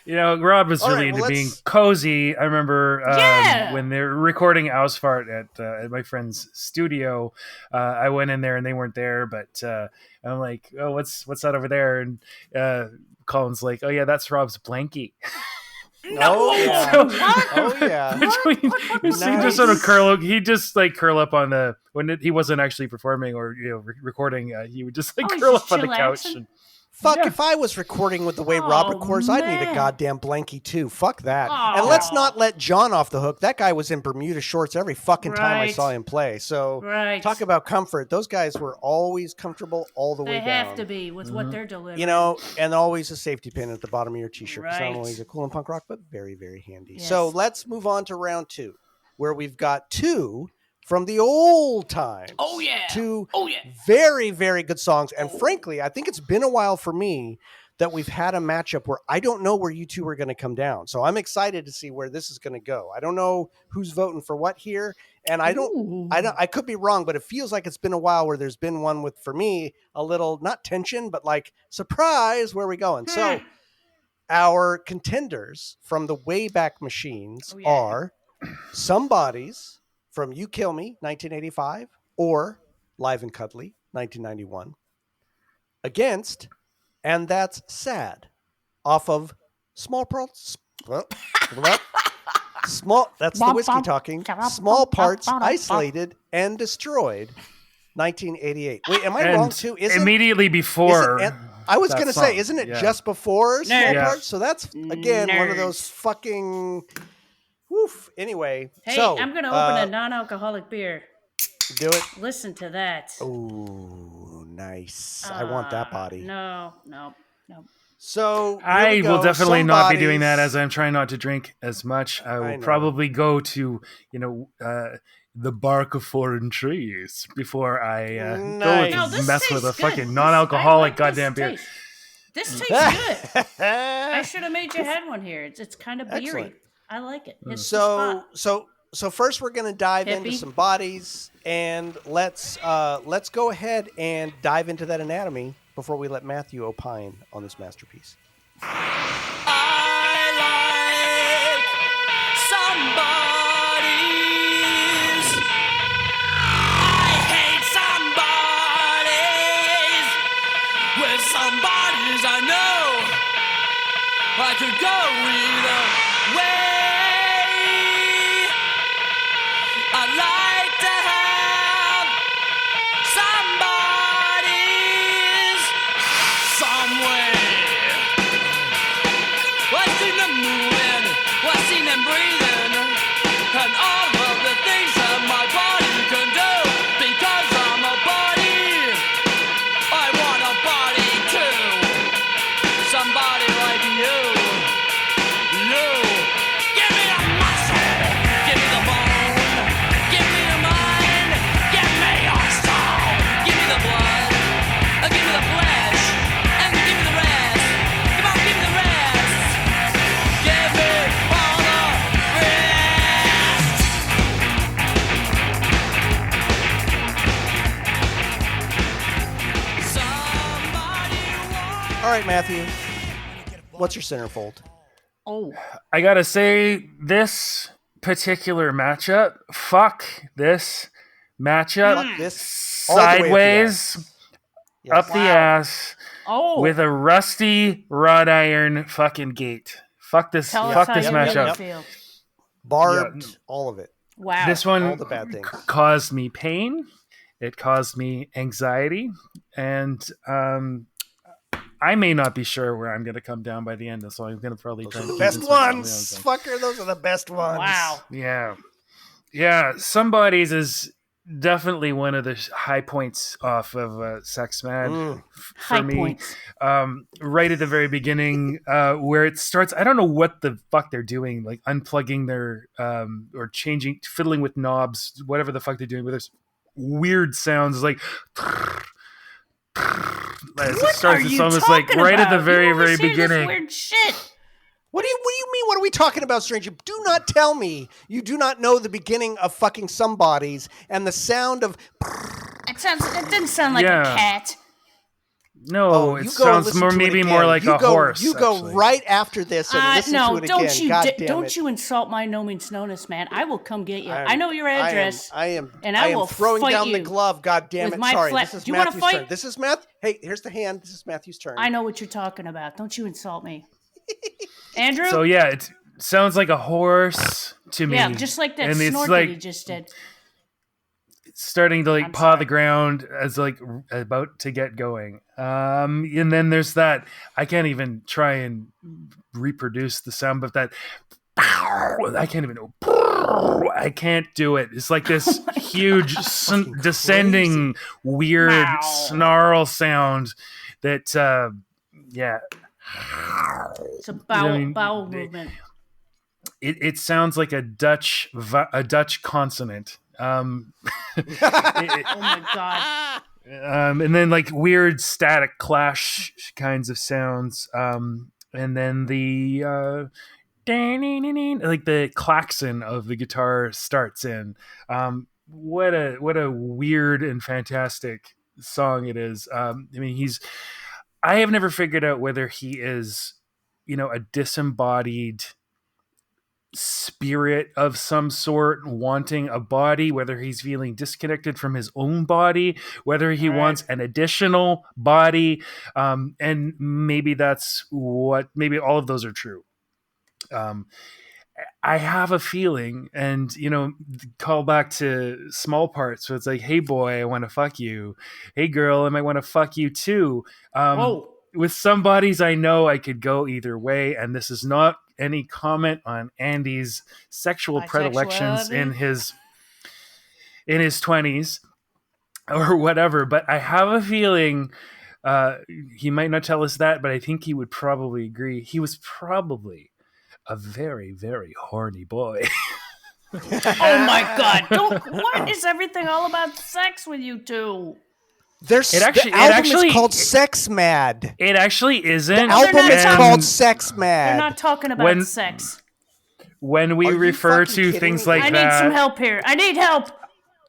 You know, Rob was really into being cozy. I remember when they were recording Ausfart at my friend's studio. I went in there and they weren't there, but I'm like, oh, what's that over there? And Colin's like, oh yeah, that's Rob's blankie. No, Between, he just sort of curl up on the when he wasn't actually performing or recording. He would just curl up on the couch. And, fuck, if I was recording with the way Rob records, I'd need a goddamn blankie too. Fuck that. And let's not let John off the hook. That guy was in Bermuda shorts every fucking time I saw him play. So talk about comfort. Those guys were always comfortable all the way down. They have to be with what they're delivering. You know, and always a safety pin at the bottom of your t-shirt. Not only is it cool and punk rock, but very, very handy. Yes. So let's move on to round 2, where we've got 2 from the old times. Two very, very good songs. And frankly, I think it's been a while for me that we've had a matchup where I don't know where you two are going to come down. So I'm excited to see where this is going to go. I don't know who's voting for what here. And I could be wrong, but it feels like it's been a while where there's been one with, for me, a little, not tension, but like surprise, where are we going? So our contenders from the Wayback Machines are Somebody's from You Kill Me, 1985, or Live and Cuddly, 1991, against And That's Sad, off of Small Parts. That's the whiskey talking. Small Parts, Isolated, and Destroyed, 1988. Wait, am I wrong too? Immediately before. I was going to say, isn't it just before Small Parts? So that's, again, one of those fucking... Woof. Anyway, hey, I'm going to open a non-alcoholic beer. Do it. Listen to that. Oh, nice. I want that body. No. So here I we will go. definitely not be doing that, Somebody's- as I'm trying not to drink as much. I will know. probably go to, the bark of foreign trees before I Nice. No, go this mess with a tastes good. fucking non-alcoholic I like goddamn beer. taste. This tastes good. I I should have made you had one here. It's kind of beery. Excellent. I like it. It's the So spot. so first we're going to dive into Hippie. some bodies, and let's go ahead and dive into that anatomy before we let Matthew opine on this masterpiece. Somebody's I know I could go either way. I like to have somebody's somewhere. I've seen them moving, I've seen them breathing, and all of the things that my body can do because I'm a body. I want a body too. Somebody like you. Give me the muscle. Give me the bone. Give me the mind. Give me your soul. Give me the blood. Give me the flesh. And give me the rest. Come on, give me the rest. Give me all the rest. Somebody wants. All right, Matthew. What's your centerfold? Oh, I gotta say, this particular matchup, fuck this matchup. Fuck this all the way up the Sideways, Yes. up the ass, oh. with a rusty wrought iron fucking gate. Fuck this. Tell Fuck us this how you really matchup. feel. Barbed, Yeah. all of it. Wow. This one All the bad things. caused me pain. It caused me anxiety, and I may not be sure where I'm going to come down by the end, so I'm going to probably Those try are to the best convince myself. ones. Fucker, those are the best ones. Wow. Yeah. Somebody's is definitely one of the high points off of Sex Mad for High me. points. Right at the very beginning, where it starts. I don't know what the fuck they're doing, like unplugging their or changing, fiddling with knobs, whatever the fuck they're doing with this weird sounds, like. As it What starts, are it's you almost like talking right at the about? very, You always very say this beginning. weird shit. What do you mean? What are we talking about, stranger? Do not tell me you do not know the beginning of fucking Somebody's and the sound of. It didn't sound like Yeah. a cat. No, you it go and sounds listen more, to it maybe again. more like You a go, horse. You go actually. right after this and listen No, to it don't again. you God damn don't it. you insult my no means knowness, man. I will come get you. I am- I know your address. I am and I will throwing fight down the you glove. God damn with it! my Sorry, flat- this is Do you wanna Matthew's fight? turn. This is Matt. Hey, here's the hand. This is Matthew's turn. I know what you're talking about. Don't you insult me. Andrew? So yeah, it sounds like a horse to me. yeah, just like that and it's snort like that he just did. starting to like I'm paw sorry. the ground as like about to get going. And then there's that. I can't even try and reproduce the sound, but that. I can't even. I can't do it. It's like this huge descending weird Wow. snarl sound that. Yeah. It's a bowel, I mean, bowel movement. It sounds like a Dutch consonant. Oh my god. And then like weird static clash kinds of sounds. And then the like the klaxon of the guitar starts in. What a weird and fantastic song it is. I mean, I have never figured out whether he is, a disembodied spirit of some sort wanting a body, whether he's feeling disconnected from his own body, whether he wants an additional body, and maybe maybe all of those are true. I have a feeling, and call back to Small Parts, so it's like, hey boy, I want to fuck you, hey girl, I might want to fuck you too. Whoa. With some bodies, I know I could go either way, and this is not any comment on Andy's sexual predilections in his 20s or whatever, but I have a feeling He might not tell us that, but I think he would probably agree. He was probably a very, very horny boy. Oh my God! What is everything all about sex with you two? The album is called Sex Mad. It actually isn't. The album is called Sex Mad. They're not talking about sex. When we refer to things like that, I need some help here. I need help,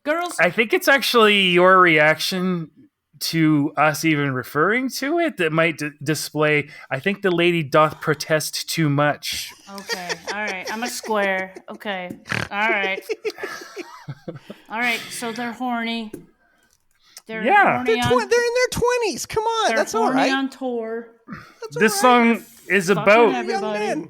girls. I think it's actually your reaction to us even referring to it that might display. I think the lady doth protest too much. Okay, all right. I'm a square. Okay, all right. All right, so they're horny. They're horny they're in their 20s. Come on, they're that's horny all right. on tour. This song is about everybody.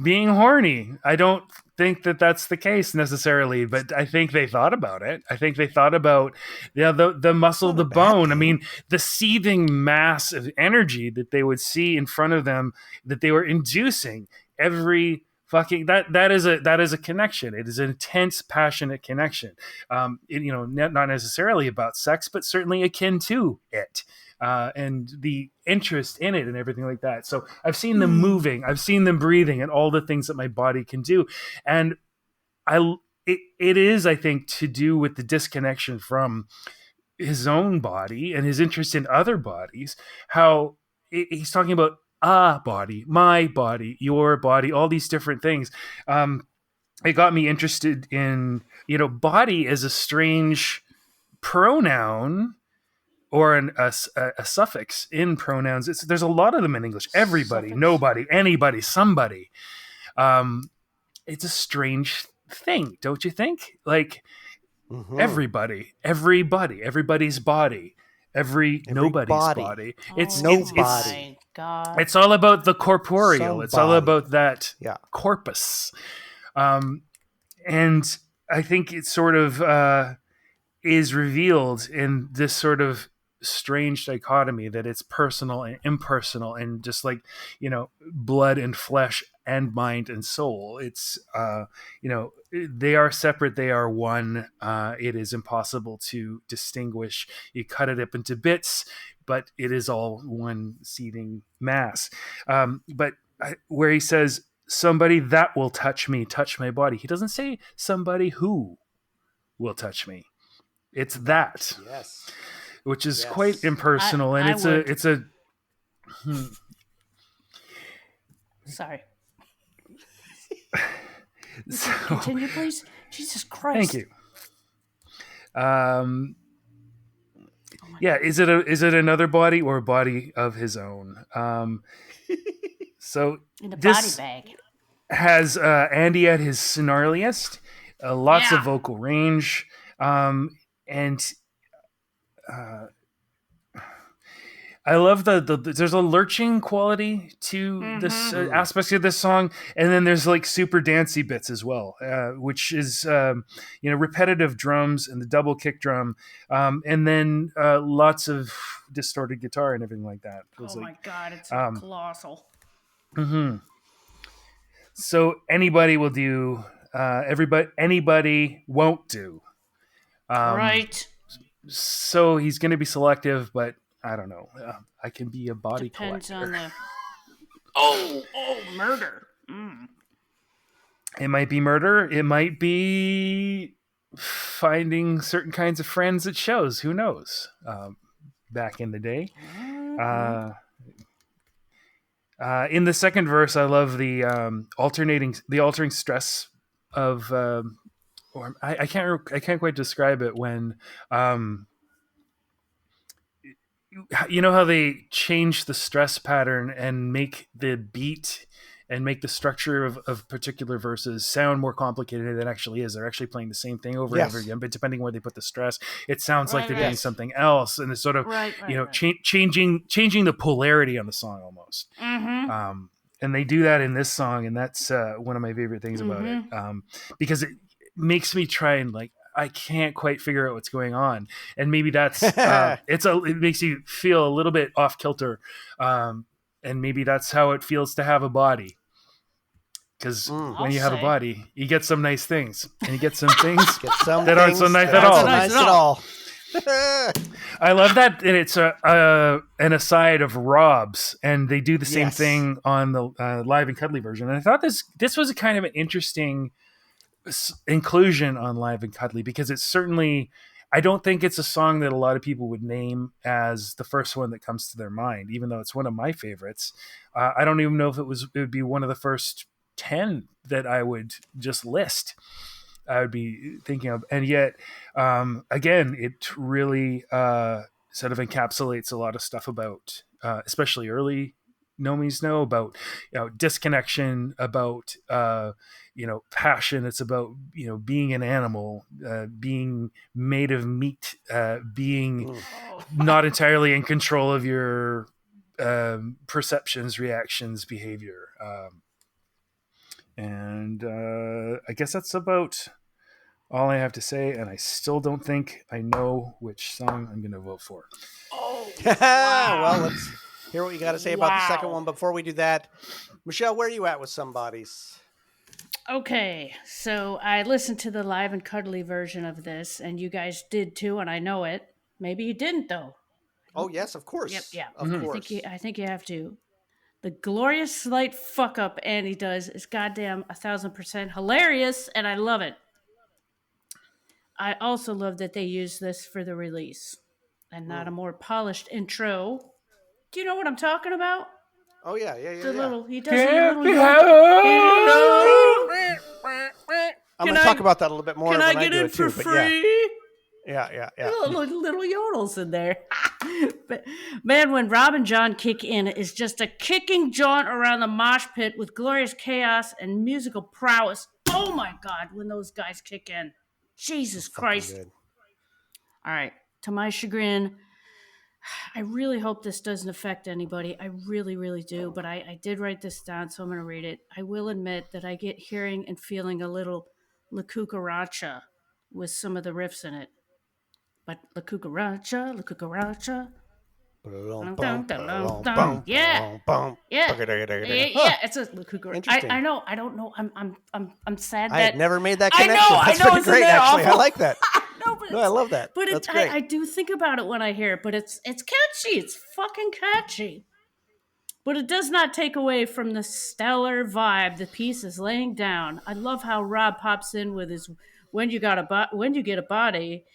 being horny. I don't think that that's the case necessarily, but I think they thought about it. I think they thought about the muscle, the bone. I mean, the seething mass of energy that they would see in front of them that they were inducing every fucking that is a connection. It is an intense, passionate connection. Not necessarily about sex, but certainly akin to it. And the interest in it and everything like that. So I've seen them moving, I've seen them breathing, and all the things that my body can do. And it is, I think, to do with the disconnection from his own body and his interest in other bodies. How he's talking about a body, my body, your body, all these different things. It got me interested in, body as a strange pronoun. Or a suffix in pronouns. There's a lot of them in English. Everybody, suffix. Nobody, anybody, somebody. It's a strange thing, don't you think? Like everybody, everybody's body, nobody's body. It's nobody. God. It's all about the corporeal. It's all about that corpus. And I think it sort of is revealed in this sort of strange dichotomy that it's personal and impersonal, and just like, blood and flesh and mind and soul. It's, they are separate. They are one. It is impossible to distinguish. You cut it up into bits, but it is all one seething mass. Where he says, somebody that will touch me, touch my body. He doesn't say somebody who will touch me. It's that. Yes. Which is quite impersonal, and it's a. Sorry. So, continue, please. Jesus Christ. Thank you. Is it another body or a body of his own? So in a this body bag has Andy at his snarliest, lots of vocal range, and. I love there's a lurching quality to this aspect of this song, and then there's like super dancey bits as well, which is repetitive drums and the double kick drum, and then lots of distorted guitar and everything like that. My God, it's colossal. So anybody will do, anybody won't do. Right. So he's going to be selective, but I don't know. I can be a body Depends collector. On the murder. It might be murder. It might be finding certain kinds of friends at shows. Who knows? Back in the day. In the second verse, I love the altering stress of. I can't quite describe it when. You know how they change the stress pattern and make the beat and make the structure of particular verses sound more complicated than it actually is. They're actually playing the same thing over and over again, but depending where they put the stress, it sounds like they're doing something else, and it's sort of changing the polarity on the song almost. And they do that in this song, and that's one of my favorite things about it, because it makes me try and I can't quite figure out what's going on, and maybe that's it makes you feel a little bit off kilter, and maybe that's how it feels to have a body. Because when you have a body, you get some nice things, and you get some things that aren't so nice at all. I love that it's an aside of Rob's, and they do the same Yes. thing on the Live and Cuddly version. And I thought this was a kind of an interesting inclusion on Live and Cuddly, because it's certainly, I don't think it's a song that a lot of people would name as the first one that comes to their mind, even though it's one of my favorites. I don't even know if it would be one of the first 10 that I would just list. I would be thinking of, and yet, again, it really sort of encapsulates a lot of stuff about, especially early No Means No, about disconnection, about passion. It's about being an animal, being made of meat, being not entirely in control of your perceptions, reactions, behavior. And I guess that's about all I have to say, and I still don't think I know which song I'm going to vote for. Well, let's hear what you got to say about the second one. Before we do that, Michelle, where are you at with Somebodies? Okay, so I listened to the Live and Cuddly version of this, and you guys did too, and I know it. Maybe you didn't, though. Oh, yes, of course. Yep, yeah. Of course. I think you have to. The glorious slight fuck up Andy does is goddamn 1,000% hilarious, and I love it. I also love that they use this for the release and not a more polished intro. Do you know what I'm talking about? Oh, yeah. He does a little. I'm going to talk about that a little bit more Can when I get do in it for too, but free? Yeah. Little yodels in there. But man, when Rob and John kick in, it's just a kicking jaunt around the mosh pit with glorious chaos and musical prowess. Oh my God, when those guys kick in. Jesus Christ. Good. All right, to my chagrin, I really hope this doesn't affect anybody. I really, really do. But I did write this down, so I'm going to read it. I will admit that I get hearing and feeling a little La Cucaracha with some of the riffs in it. But La Cucaracha. Yeah, it's a La Cucaracha. Interesting. I know. I don't know. I'm sad that I had never made that I connection. know, That's I know, pretty isn't great, that actually. awful? I like that. No, I love that. But That's great. I do think about it when I hear it, but it's catchy. It's fucking catchy. But it does not take away from the stellar vibe the piece is laying down. I love how Rob pops in with his when you get a body,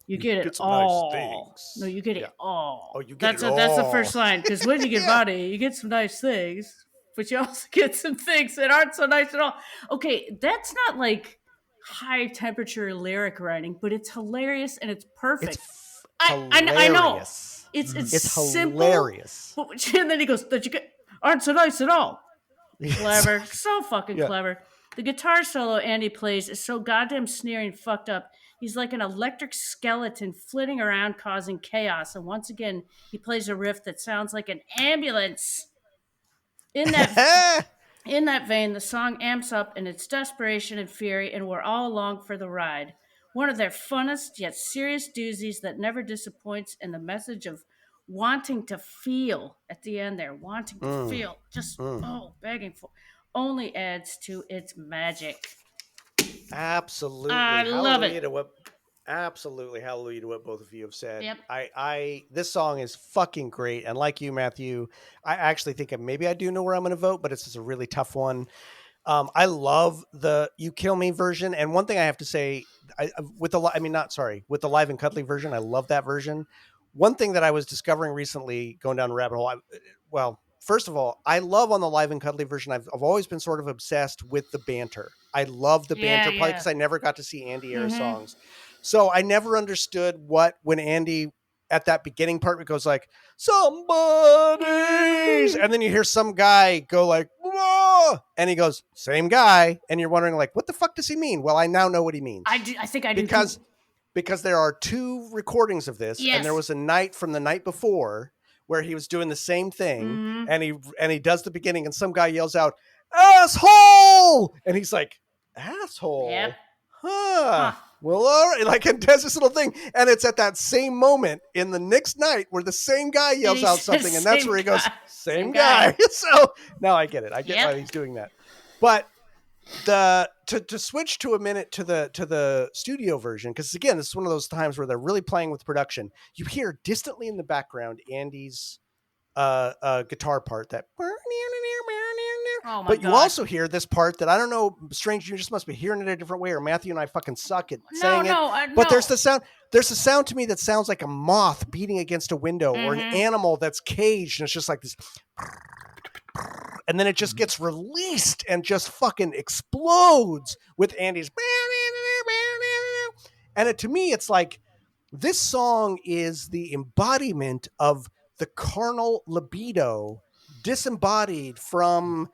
you get it some all. nice things. No, you get it all. Oh, you get that's it That's the all. first line, because when you get a body, you get some nice things, but you also get some things that aren't so nice at all. Okay, that's not like high temperature lyric writing, but it's hilarious and it's perfect. I know. It's simple, hilarious. But, and then he goes, "That you get aren't so nice at all." Clever, so fucking clever. The guitar solo Andy plays is so goddamn sneering, fucked up. He's like an electric skeleton flitting around, causing chaos. And once again, he plays a riff that sounds like an ambulance. In that vein, the song amps up in its desperation and fury, and we're all along for the ride. One of their funnest yet serious doozies that never disappoints, and the message of wanting to feel at the end there, wanting to feel, just begging for, only adds to its magic. Absolutely. I love it. Absolutely, hallelujah to what both of you have said. Yep. This song is fucking great, and like you, Matthew, I actually think maybe I do know where I'm going to vote, but it's just a really tough one. I love the "You Kill Me" version, and one thing I have to say, with the Live and Cuddly version, I love that version. One thing that I was discovering recently, going down a rabbit hole, first of all, I love on the Live and Cuddly version. I've always been sort of obsessed with the banter. I love the banter, probably because I never got to see Andy era songs. So I never understood when Andy at that beginning part it goes like "somebody's," and then you hear some guy go like "whoa," and he goes "same guy," and you're wondering like what the fuck does he mean? Well, I now know what he means. I think I do because there are two recordings of this, and there was a night from the night before where he was doing the same thing, and he does the beginning, and some guy yells out "asshole," and he's like "asshole." Yep. Huh. Well, all right. Like, and does this little thing. And it's at that same moment in the next night where the same guy yells out something. And that's where he goes, same guy. So now I get it. I get why he's doing that. But To switch to a minute to the studio version, because again, this is one of those times where they're really playing with production. You hear distantly in the background Andy's guitar part, that Oh my but you God. also hear this part that I don't know, Strange, you just must be hearing it a different way, or Matthew and I fucking suck at saying it. But there's the sound to me that sounds like a moth beating against a window, or an animal that's caged, and it's just like this, and then it just gets released and just fucking explodes with Andy's, and to me it's like, this song is the embodiment of the carnal libido disembodied from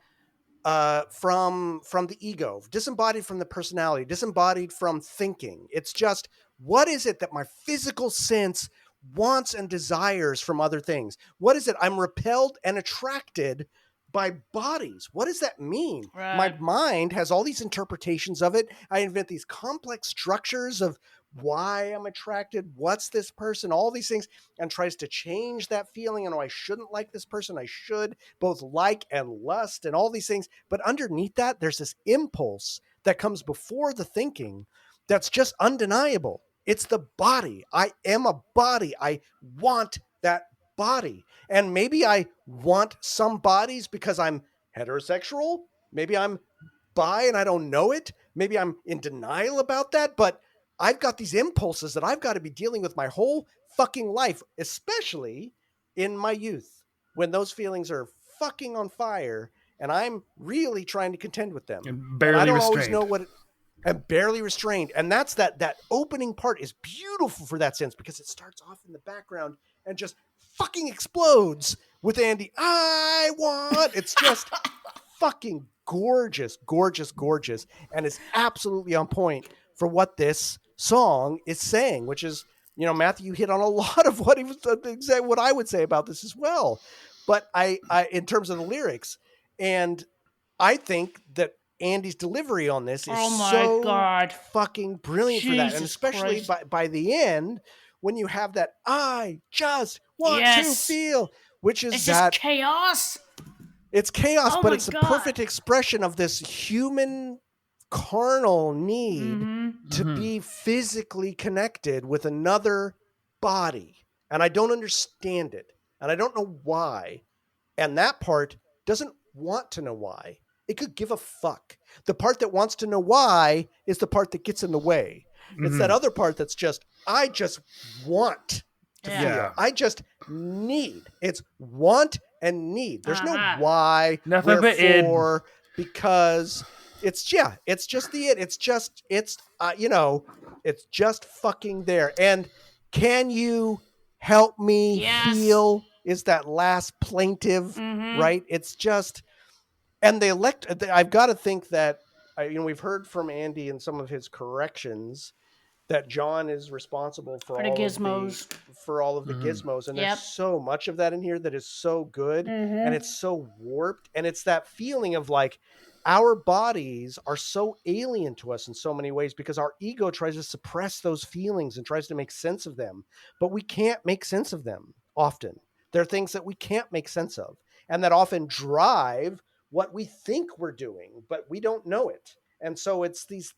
the ego, disembodied from the personality, disembodied from thinking. It's just, what is it that my physical sense wants and desires from other things? What is it? I'm repelled and attracted by bodies. What does that mean? Right. My mind has all these interpretations of it. I invent these complex structures of why I'm attracted, what's this person, all these things, and tries to change that feeling. And I shouldn't like this person. I should both like and lust and all these things. But underneath that, there's this impulse that comes before the thinking that's just undeniable. It's the body. I am a body. I want that body. And maybe I want some bodies because I'm heterosexual. Maybe I'm bi and I don't know it. Maybe I'm in denial about that. But I've got these impulses that I've got to be dealing with my whole fucking life, especially in my youth, when those feelings are fucking on fire and I'm really trying to contend with them. And barely and I don't restrained. always know what and barely restrained. And that's that opening part is beautiful for that sense, because it starts off in the background and just fucking explodes with Andy. I want, it's just fucking gorgeous, gorgeous, gorgeous. And it's absolutely on point for what this song is saying, which is, you know, Matthew hit on a lot of what he was, what I would say about this as well. But I in terms of the lyrics, and I think that Andy's delivery on this is so fucking brilliant for that. And especially by the end, when you have that, I just want to feel, which is that chaos. It's chaos, but it's a perfect expression of this human carnal need to be physically connected with another body. And I don't understand it. And I don't know why. And that part doesn't want to know why. It could give a fuck. The part that wants to know why is the part that gets in the way. It's that other part that's just, I just want to feel. I just need. It's want and need. There's no why, nothing wherefore, because it's just the it. It's just, it's just fucking there. And can you help me feel is that last plaintive, right? It's just, and I've got to think that, we've heard from Andy in some of his corrections that John is responsible for all gizmos. Of the gizmos. And there's so much of that in here that is so good and it's so warped. And it's that feeling of like, our bodies are so alien to us in so many ways because our ego tries to suppress those feelings and tries to make sense of them, but we can't make sense of them often. There are things that we can't make sense of and that often drive what we think we're doing, but we don't know it. And so it's these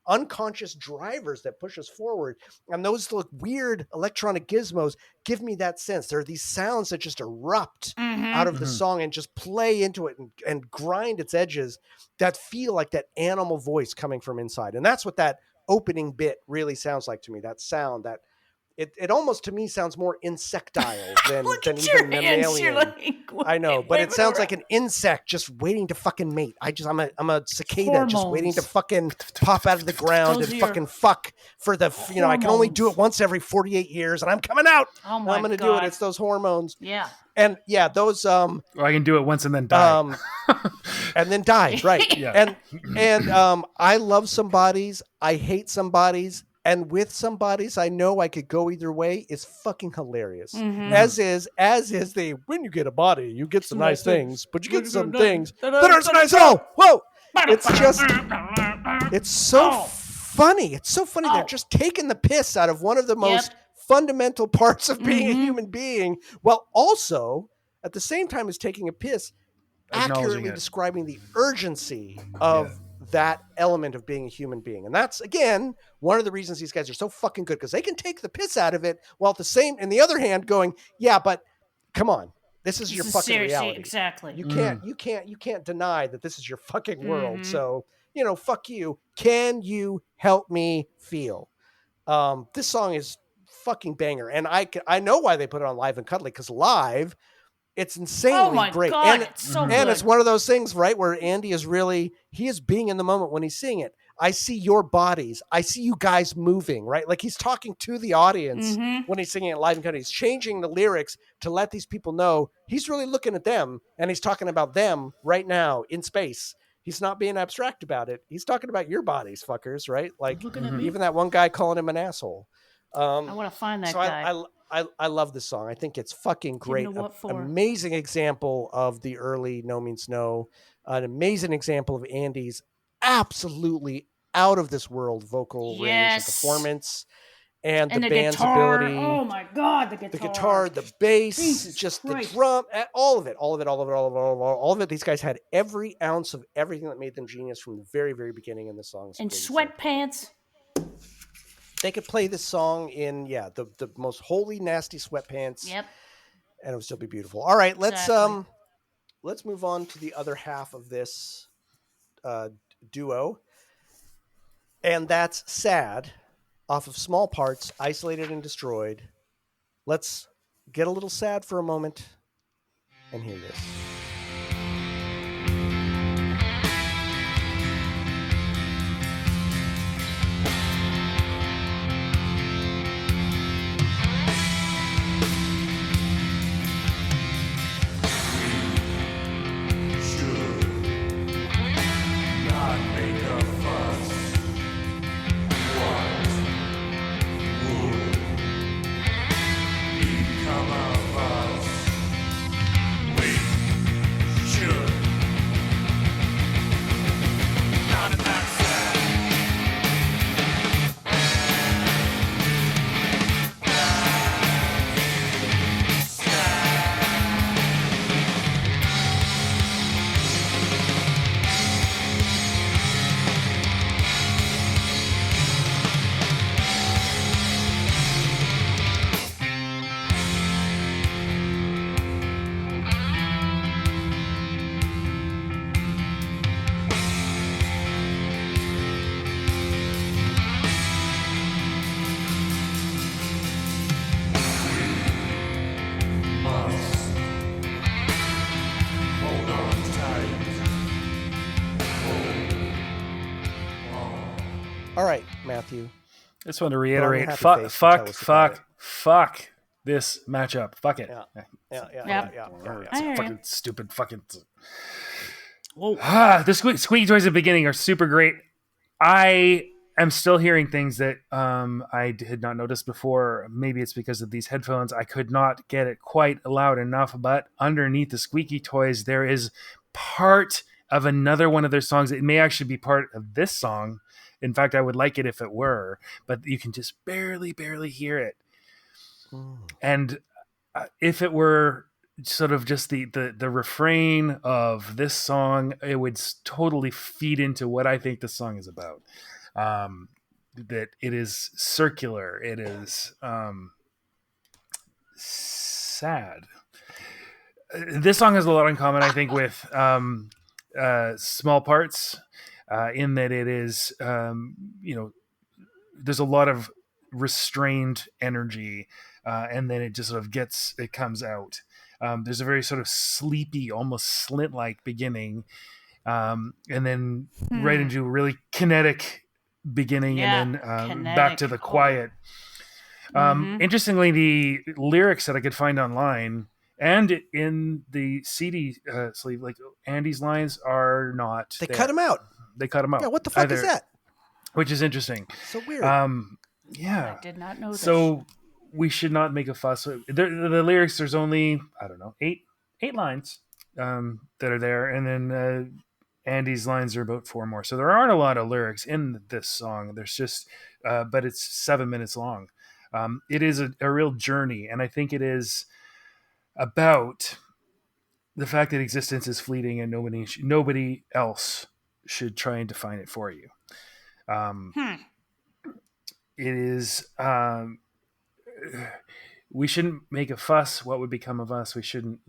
unconscious drivers that push us forward. And those look weird electronic gizmos give me that sense. There are these sounds that just erupt out of the song and just play into it and grind its edges that feel like that animal voice coming from inside. And that's what that opening bit really sounds like to me. That sound, that it almost to me sounds more insectile than even mammalian. Like, I know, but it sounds like an insect just waiting to fucking mate. I'm a cicada just waiting to fucking pop out of the ground and fucking fuck for the, I can only do it once every 48 years and I'm coming out. Oh my I'm going to do it. It's those hormones. Yeah. And those, or I can do it once and then die. And then die. Right. Yeah. And I love some bodies. I hate some bodies. And with some bodies, I know I could go either way. Is fucking hilarious. As is the, when you get a body, you get some nice things, but you get some things that aren't so nice at all. Whoa. It's so funny. It's so funny. They're just taking the piss out of one of the most fundamental parts of being a human being, while also at the same time as taking a piss, acknowledging accurately it. describing the urgency of that element of being a human being. And that's, again, one of the reasons these guys are so fucking good, because they can take the piss out of it while at the same, in the other hand, going, yeah, but come on, this is your fucking seriously, reality. exactly. You can't deny that this is your fucking world. Mhm. So, fuck you. Can you help me feel? This song is fucking banger. And I know why they put it on Live and Cuddly, because live, it's insanely Oh my great. God, it's so and good. it's one of those things, right, where Andy is he is being in the moment when he's singing it. I see your bodies. I see you guys moving, right? Like he's talking to the audience when he's singing it live and cuddly. He's changing the lyrics to let these people know he's really looking at them, and he's talking about them right now in space. He's not being abstract about it. He's talking about your bodies, fuckers, right? Like Looking at me. even that one guy calling him an asshole. I want to find that guy. I love this song. I think it's fucking great. know what for. Amazing example of the early No Means No. An amazing example of Andy's absolutely out of this world vocal range and Yes. performance, and the the band's guitar. ability. Oh my God, the guitar. The guitar, the bass, Jesus just Christ. the drum, all of it. These guys had every ounce of everything that made them genius from the very, very beginning. And the song is And a great example. sweatpants. They could play this song in the most holy nasty sweatpants. Yep. And it would still be beautiful. All right, Exactly. let's move on to the other half of this duo, and that's Sad, off of Small Parts, Isolated and Destroyed. Let's get a little sad for a moment and hear this. All right, Matthew. I just want to reiterate, Happy Face to tell us about it. fuck this matchup. Fuck it. Yeah. Fucking stupid fucking. The squeaky toys at the beginning are super great. I am still hearing things that I had not noticed before. Maybe it's because of these headphones. I could not get it quite loud enough, but underneath the squeaky toys, there is part of another one of their songs. It may actually be part of this song. In fact, I would like it if it were, but you can just barely hear it. And if it were sort of just the refrain of this song, it would totally feed into what I think the song is about. That it is circular. It is sad. This song has a lot in common, I think, with Small Parts. In that it is, there's a lot of restrained energy, and then it just sort of comes out. There's a very sort of sleepy, almost slint-like beginning, and then right into a really kinetic beginning, and then back to the quiet. Interestingly, the lyrics that I could find online and in the CD sleeve, like Andy's lines are not. They cut them out. They cut them out. Yeah, what the fuck is that? Which is interesting. So weird. Yeah. I did not know this. So we should not make a fuss. The lyrics, there's only, I don't know, eight lines that are there. And then Andy's lines are about 4 more. So there aren't a lot of lyrics in this song. There's just, but it's 7 minutes long. It is a real journey. And I think it is about the fact that existence is fleeting and nobody else should try and define it for you. Um, it is. We shouldn't make a fuss. What would become of us? We shouldn't.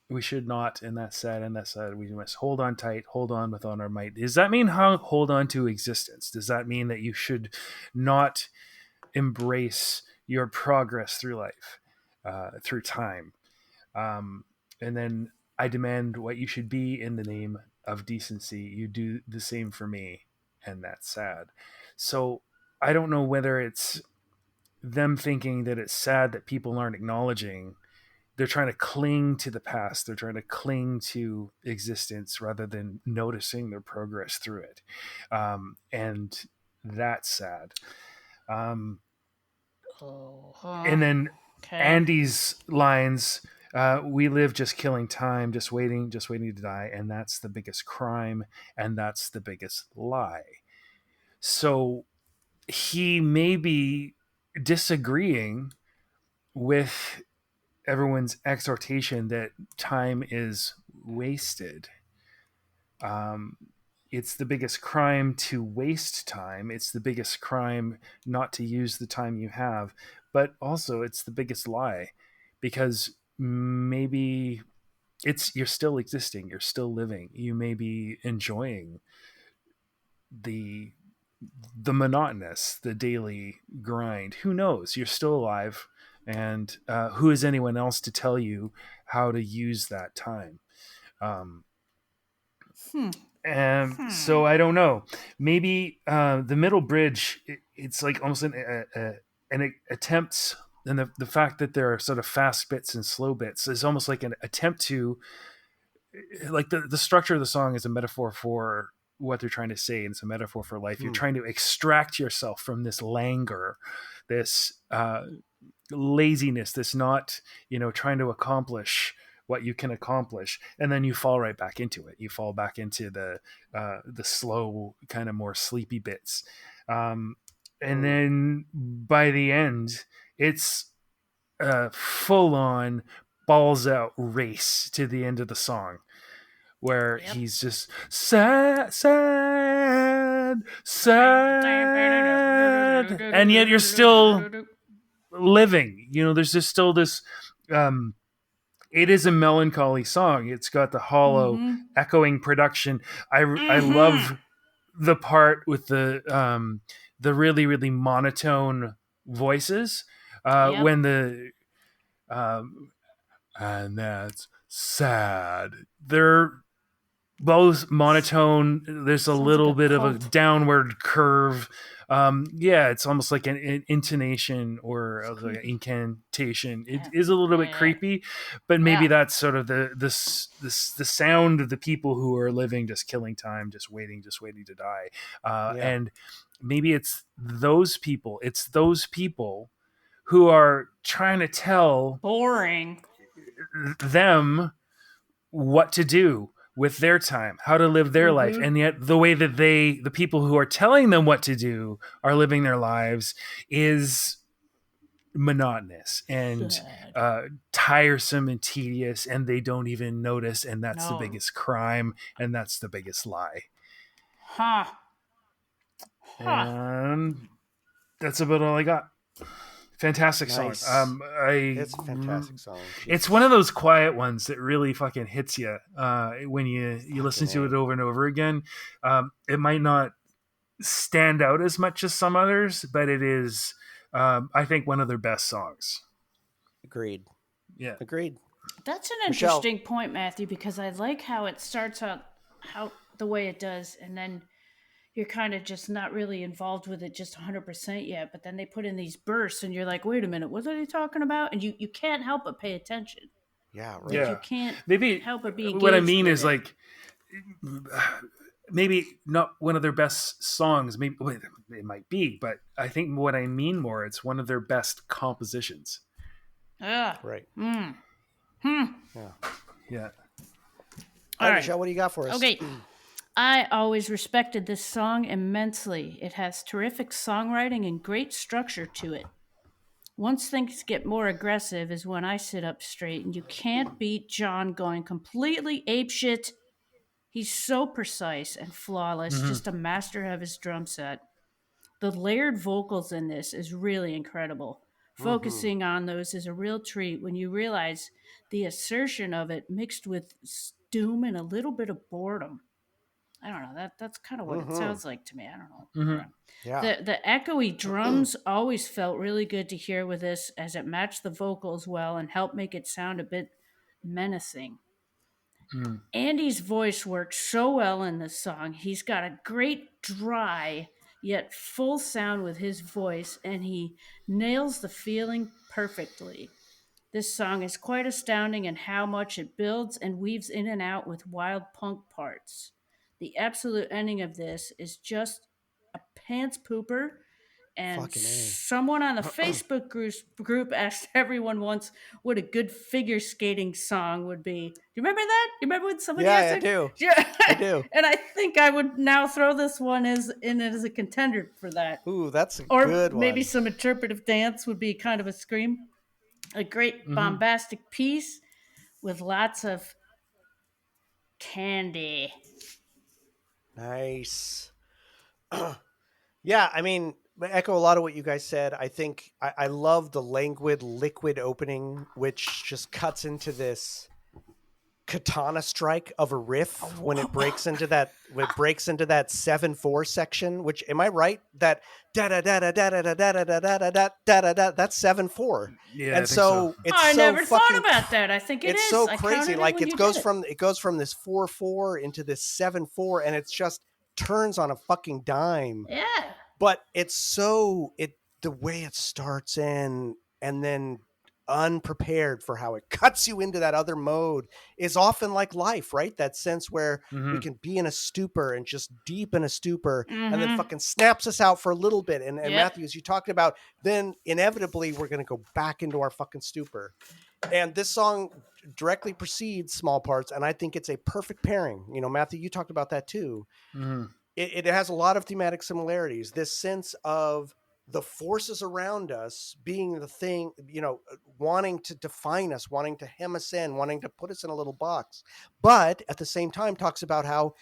We should not. And that's sad. And that's sad. We must hold on tight. Hold on with all our might. Does that mean hold on to existence? Does that mean that you should not embrace your progress through life, through time? And then I demand what you should be in the name of decency. You do the same for me. And that's sad. So I don't know whether it's them thinking that it's sad that people aren't acknowledging. They're trying to cling to the past. They're trying to cling to existence rather than noticing their progress through it. And that's sad. And then Andy's lines, we live just killing time, just waiting to die. And that's the biggest crime. And that's the biggest lie. So he may be disagreeing with everyone's exhortation that time is wasted. It's the biggest crime to waste time. It's the biggest crime not to use the time you have. But also it's the biggest lie, because maybe you're still existing. You're still living. You may be enjoying the monotonous, the daily grind. Who knows? You're still alive. And who is anyone else to tell you how to use that time? And so I don't know. Maybe the middle bridge, it's like almost an attempt, and the fact that there are sort of fast bits and slow bits is almost like an attempt to, like the structure of the song is a metaphor for what they're trying to say, and it's a metaphor for life. You're trying to extract yourself from this languor, this laziness, this not, trying to accomplish what you can accomplish, and then you fall right back into it. You fall back into the slow, kind of more sleepy bits, and then by the end, it's a full-on balls out race to the end of the song, where he's just sad, and yet you're still living. There's just still this. It is a melancholy song. It's got the hollow, echoing production. I love the part with the really, really monotone voices when the and that's sad. They're both monotone. There's a little bit of a downward curve. It's almost like an intonation or an incantation. It is a little bit creepy, but maybe that's sort of the sound of the people who are living, just killing time, just waiting to die. And maybe it's those people. It's those people who are trying to tell them what to do with their time, how to live their life. And yet the way that the people who are telling them what to do are living their lives is monotonous and tiresome and tedious, and they don't even notice. And that's the biggest crime. And that's the biggest lie. And that's about all I got. Fantastic song. Nice. It's a fantastic song. It's one of those quiet ones that really fucking hits you when you listen to it over and over again. It might not stand out as much as some others, but it is, I think, one of their best songs. Agreed. Yeah. Agreed. That's an interesting point, Matthew, because I like how it starts out the way it does, and then you're kind of just not really involved with it just 100% yet, but then they put in these bursts and you're like, wait a minute, what are they talking about? And you can't help but pay attention. Yeah, right. Yeah. You can't help but be engaged. What I mean is it. like, maybe not one of their best songs, maybe it might be, but I think what I mean more, it's one of their best compositions. Yeah. Right. Yeah. All right, Michelle, what do you got for us? Okay. I always respected this song immensely. It has terrific songwriting and great structure to it. Once things get more aggressive is when I sit up straight, and you can't beat John going completely apeshit. He's so precise and flawless, Mhm. just a master of his drum set. The layered vocals in this is really incredible. Mm-hmm. Focusing on those is a real treat when you realize the assertion of it mixed with doom and a little bit of boredom. I don't know. That's kind of what it Mm-hmm. sounds like to me. I don't know. Mhm. Yeah. The echoey drums always felt really good to hear with this, as it matched the vocals well and helped make it sound a bit menacing. Mhm. Andy's voice works so well in this song. He's got a great dry yet full sound with his voice, and he nails the feeling perfectly. This song is quite astounding in how much it builds and weaves in and out with wild punk parts. The absolute ending of this is just a pants pooper, and Fucking A. someone on the Facebook group asked everyone once what a good figure skating song would be. Do you remember that? You remember when somebody Yeah, asked I that? do. Yeah. I do. And I think I would now throw this one as a contender for that. Ooh, that's a Or good maybe one. some interpretive dance would be kind of a scream. A great Mhm. bombastic piece with lots of candy. Nice. Yeah, I mean, I echo a lot of what you guys said. I think I love the languid, liquid opening, which just cuts into this katana strike of a riff when it breaks into that 7/4 section. Which, am I right, that da da da da da da da da da da da da da da, that's 7/4. Yeah, I And think so. so it's I so never thought fucking about that. I think it's is. so I crazy. counted Like when it you goes did from this 4/4 into this 7/4, and it's just turns on a fucking dime. Yeah. But the way it starts in, and then unprepared for how it cuts you into that other mode, is often like life, right? That sense where we Mhm. can be in a stupor and just deep in a stupor, and then Mhm. fucking snaps us out for a little bit. And Yep. Matthew, as you talked about, then inevitably we're going to go back into our fucking stupor. And this song directly precedes Small Parts, and I think it's a perfect pairing. You know, Matthew, you talked about that too. Mhm. It has a lot of thematic similarities. This sense of the forces around us being the thing, wanting to define us, wanting to hem us in, wanting to put us in a little box, but at the same time talks about how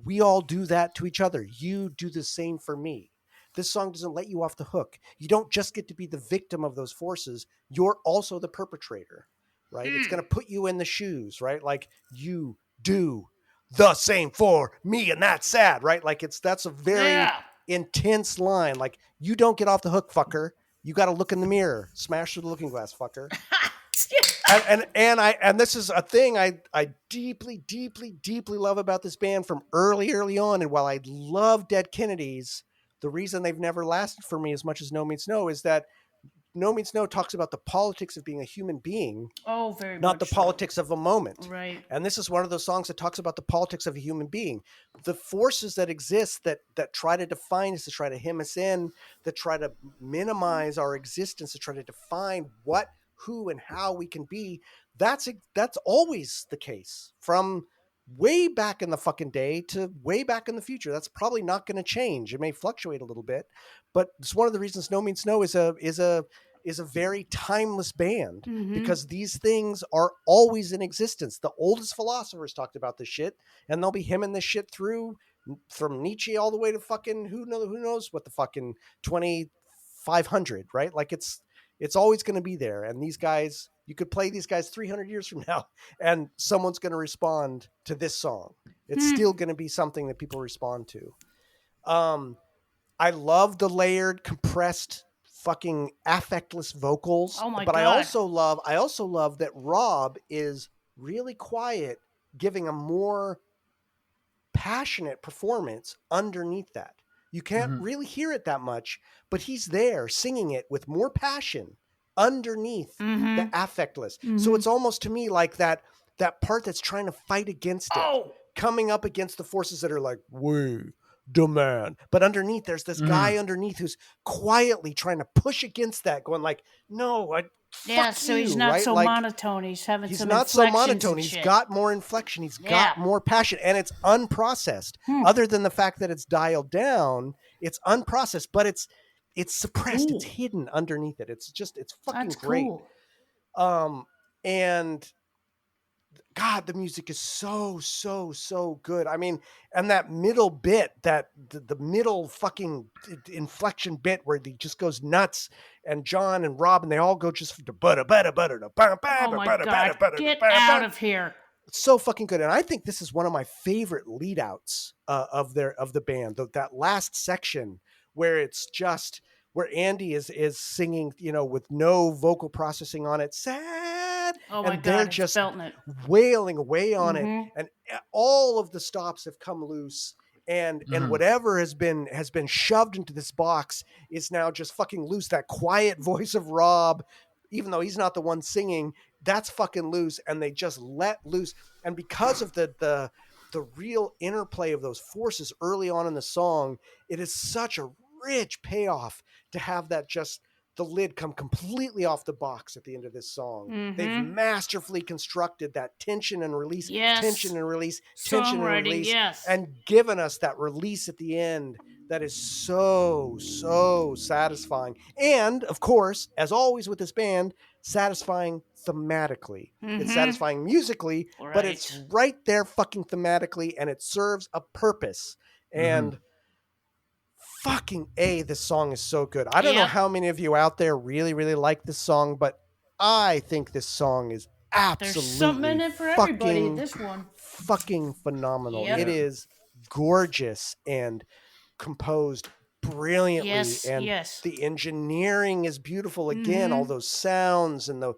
we all do that to each other. You do the same for me. This song doesn't let you off the hook. You don't just get to be the victim of those forces. You're also the perpetrator, right? It's going to put you in the shoes, right? Like, you do the same for me, and that's sad, right? Like, that's a very Yeah. intense line. Like, you don't get off the hook, fucker. You got to look in the mirror, smash through the looking glass, fucker. And this is a thing I deeply, deeply, deeply love about this band from early on. And while I love Dead Kennedys, the reason they've never lasted for me as much as No Means No is that No Means No talks about the politics of being a human being, Oh, very much. not the so. politics of a moment. Right. And this is one of those songs that talks about the politics of a human being. The forces that exist that try to define us, to try to hem us in, that try to minimize our existence, to try to define what, who, and how we can be. That's always the case, from way back in the fucking day to way back in the future. That's probably not going to change. It may fluctuate a little bit, but it's one of the reasons No Means No is a very timeless band, Mhm. because these things are always in existence. The oldest philosophers talked about this shit, and they'll be hemming this shit through, from Nietzsche all the way to fucking who knows what the fucking 2500, right? Like, it's always going to be there. And these guys, you could play these guys 300 years from now, and someone's going to respond to this song. It's still going to be something that people respond to. I love the layered, compressed, fucking affectless vocals. Oh my but God. I also love that Rob is really quiet, giving a more passionate performance underneath that. You can't really hear it that much, but he's there singing it with more passion underneath the affectless. So it's almost, to me, like that part that's trying to fight against it, Oh. coming up against the forces that are like, we demand. But underneath, there's this guy underneath who's quietly trying to push against that, going like, no, Yeah, fuck so you, he's not right? so Like, monotone. He's having he's some not so inflections monotone. and He's shit. got more inflection. He's got Yeah. more passion, and it's unprocessed. Other than the fact that it's dialed down, it's unprocessed, but it's suppressed. It's Ooh. hidden underneath it. It's fucking That's great. cool. And God, the music is so good. I mean, and that middle bit, that the middle fucking inflection bit where he just goes nuts, and John and Robin, they all go just Oh my god, get out of here. It's so fucking good. And I think this is one of my favorite lead outs of the band. That last section where it's just where Andy is singing, with no vocal processing on it, sad, Oh my and they're god, just belting it. wailing away on it, Mhm. and all of the stops have come loose. And whatever has been shoved into this box is now just fucking loose. That quiet voice of Rob, even though he's not the one singing, that's fucking loose, and they just let loose. And because of the real interplay of those forces early on in the song, it is such a rich payoff to have that just the lid come completely off the box at the end of this song. They've masterfully constructed that tension and release, Yes. tension and release, tension and Songwriting, release, yes. and given us that release at the end that is so satisfying. And of course, as always with this band, satisfying thematically. It's satisfying musically, but it's right there fucking thematically, and it serves a purpose. And fucking this song is so good. I don't know how many of you out there really like this song, but I think this song is absolutely There's something in it for everybody, this one. fucking phenomenal. Yep. It is gorgeous and composed brilliantly, Yes, and yes. the engineering is beautiful again. All those sounds and the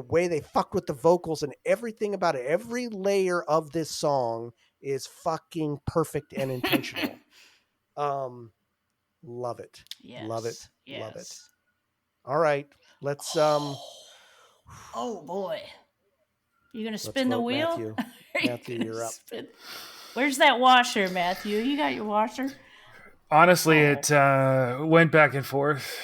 way they fuck with the vocals and everything about it, every layer of this song is fucking perfect and intentional. Love it. Yes. Love it. Yes. Love it. All right. Let's Oh boy. You gonna spin the vote wheel? Matthew, you're up. Where's that washer, Matthew? You got your washer? Honestly, it went back and forth.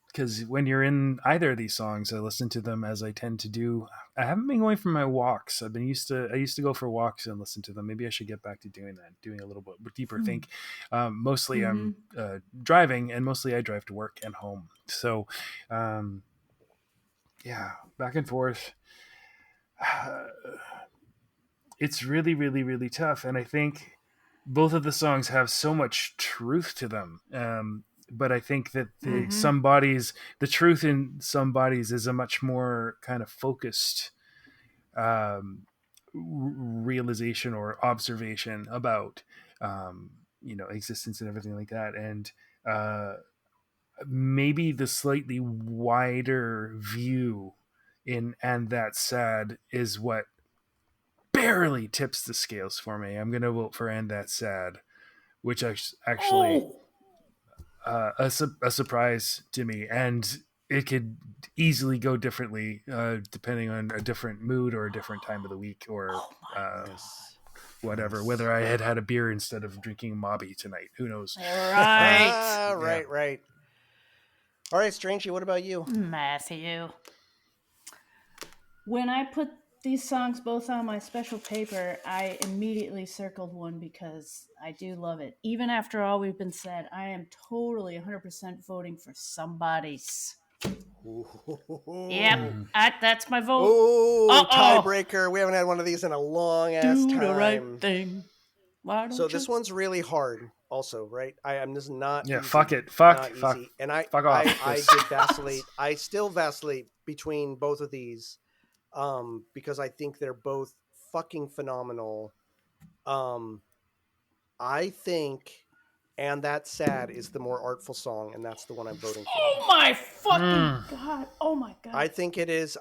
Because when you're in either of these songs, I listen to them as I tend to do. I haven't been going for my walks. I used to go for walks and listen to them. Maybe I should get back to doing that, doing a little bit deeper think. Mostly I'm driving, and mostly I drive to work and home. So, yeah, back and forth. It's really tough, and I think both of the songs have so much truth to them. But I think that the truth in Some Bodies is a much more kind of focused realization or observation about existence and everything like that, and maybe the slightly wider view in And That's Sad is what barely tips the scales for me. I'm gonna vote for And That's Sad, which actually a surprise to me, and it could easily go differently depending on a different mood or a different time of the week or whatever. Whether I had a beer instead of drinking Mobby tonight, who knows? Right. Right. All right, Strangey, what about you? Matthew. When I put these songs both on my special paper, I immediately circled one because I do love it. Even after all we've been said, I am totally 100% voting for Somebody's. Yep, that's my vote. Oh, tiebreaker. We haven't had one of these in a long ass time. Do the right thing. Why don't so this one's really hard also, right? This is not easy. Fuck it. Not Fuck. easy. And I did vacillate. I still vacillate between both of these. Because I think they're both fucking phenomenal. I think And That's Sad is the more artful song, and that's the one I'm voting for. Oh my fucking god. Oh my god. I think it is.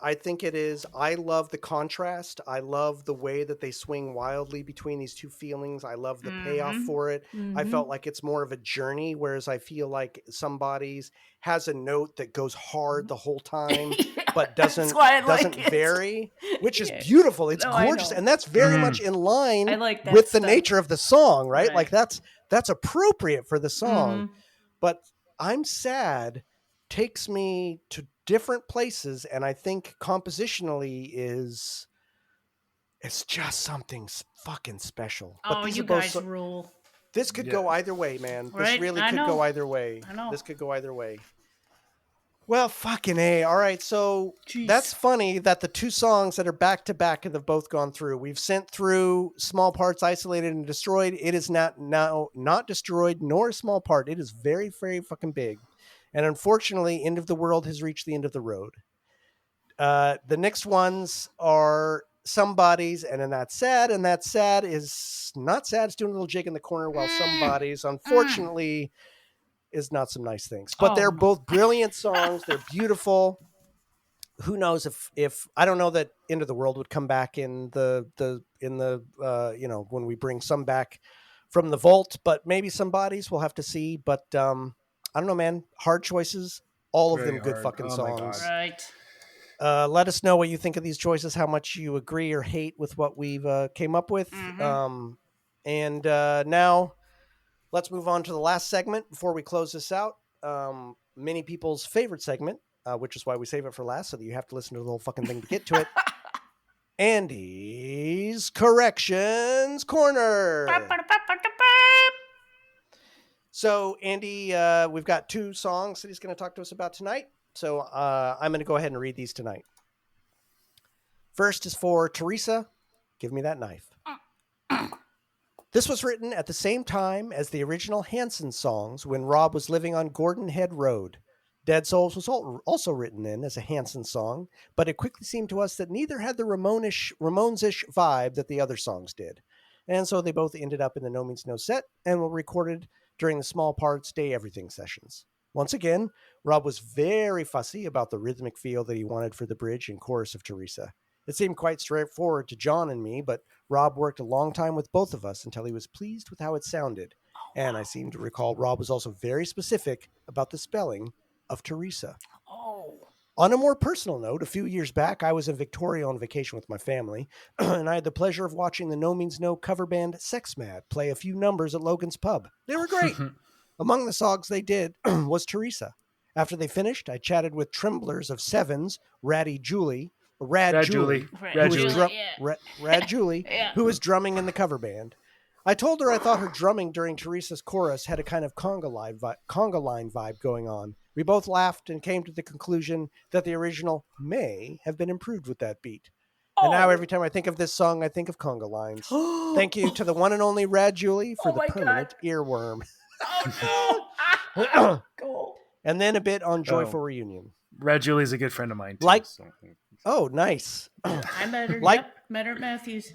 I love the contrast. I love the way that they swing wildly between these two feelings. I love the payoff for it. I felt like it's more of a journey, whereas I feel like Somebody's has a note that goes hard the whole time, but doesn't vary, which is beautiful. It's gorgeous, and that's very much in line with the nature of the song, right? Like that's appropriate for the song. But I'm Sad takes me to different places, and I think compositionally it's just something fucking special. But you guys rule. This could go either way, man. This Right? really I could know. go either way. I know. This could go either way. Well, fucking A. All right, so Jeez. that's funny that the two songs that are back to back have both gone through. We've sent through Small Parts, Isolated and Destroyed. It is not destroyed nor a small part. It is very, very fucking big. And unfortunately, End of the World has reached the end of the road. The next ones are Somebody's, and then That's Sad, and That's Sad is not sad. It's doing a little jig in the corner, while Somebody's, unfortunately, is not some nice things. But they're both brilliant songs. They're beautiful. Who knows if I don't know that End of the World would come back in the when we bring some back from the vault, but maybe Somebody's, we'll have to see. But I don't know, man. Hard choices, all of Very them good hard. fucking Oh my songs. God. Right. Let us know what you think of these choices, how much you agree or hate with what we've came up with. And now let's move on to the last segment before we close this out. Many people's favorite segment, which is why we save it for last, so that you have to listen to the whole fucking thing to get to it. Andy's Corrections Corner. So, Andy, we've got two songs that he's going to talk to us about tonight. So I'm going to go ahead and read these tonight. First is for Teresa. Give me that knife. This was written at the same time as the original Hanson songs when Rob was living on Gordon Head Road. Dead Souls was also written in as a Hanson song, but it quickly seemed to us that neither had the Ramones-ish vibe that the other songs did. And so they both ended up in the No Means No set and were recorded during the Small Parts Day Everything sessions. Once again, Rob was very fussy about the rhythmic feel that he wanted for the bridge and chorus of Teresa. It seemed quite straightforward to John and me, but Rob worked a long time with both of us until he was pleased with how it sounded. And I seem to recall Rob was also very specific about the spelling of Teresa. On a more personal note, a few years back, I was in Victoria on vacation with my family, and I had the pleasure of watching the No Means No cover band Sex Mad play a few numbers at Logan's Pub. They were great. Among the songs they did was Teresa. After they finished, I chatted with Tremblers of Sevens, Rad Julie, Rad Julie. who was drumming in the cover band. I told her I thought her drumming during Teresa's chorus had a kind of conga line vibe going on. We both laughed and came to the conclusion that the original may have been improved with that beat. And now every time I think of this song, I think of conga lines. Thank you to the one and only Rad Julie for the permanent earworm. And then a bit on Joyful Reunion. Rad Julie's a good friend of mine, too. Oh, nice. I met her. Met her at Matthews.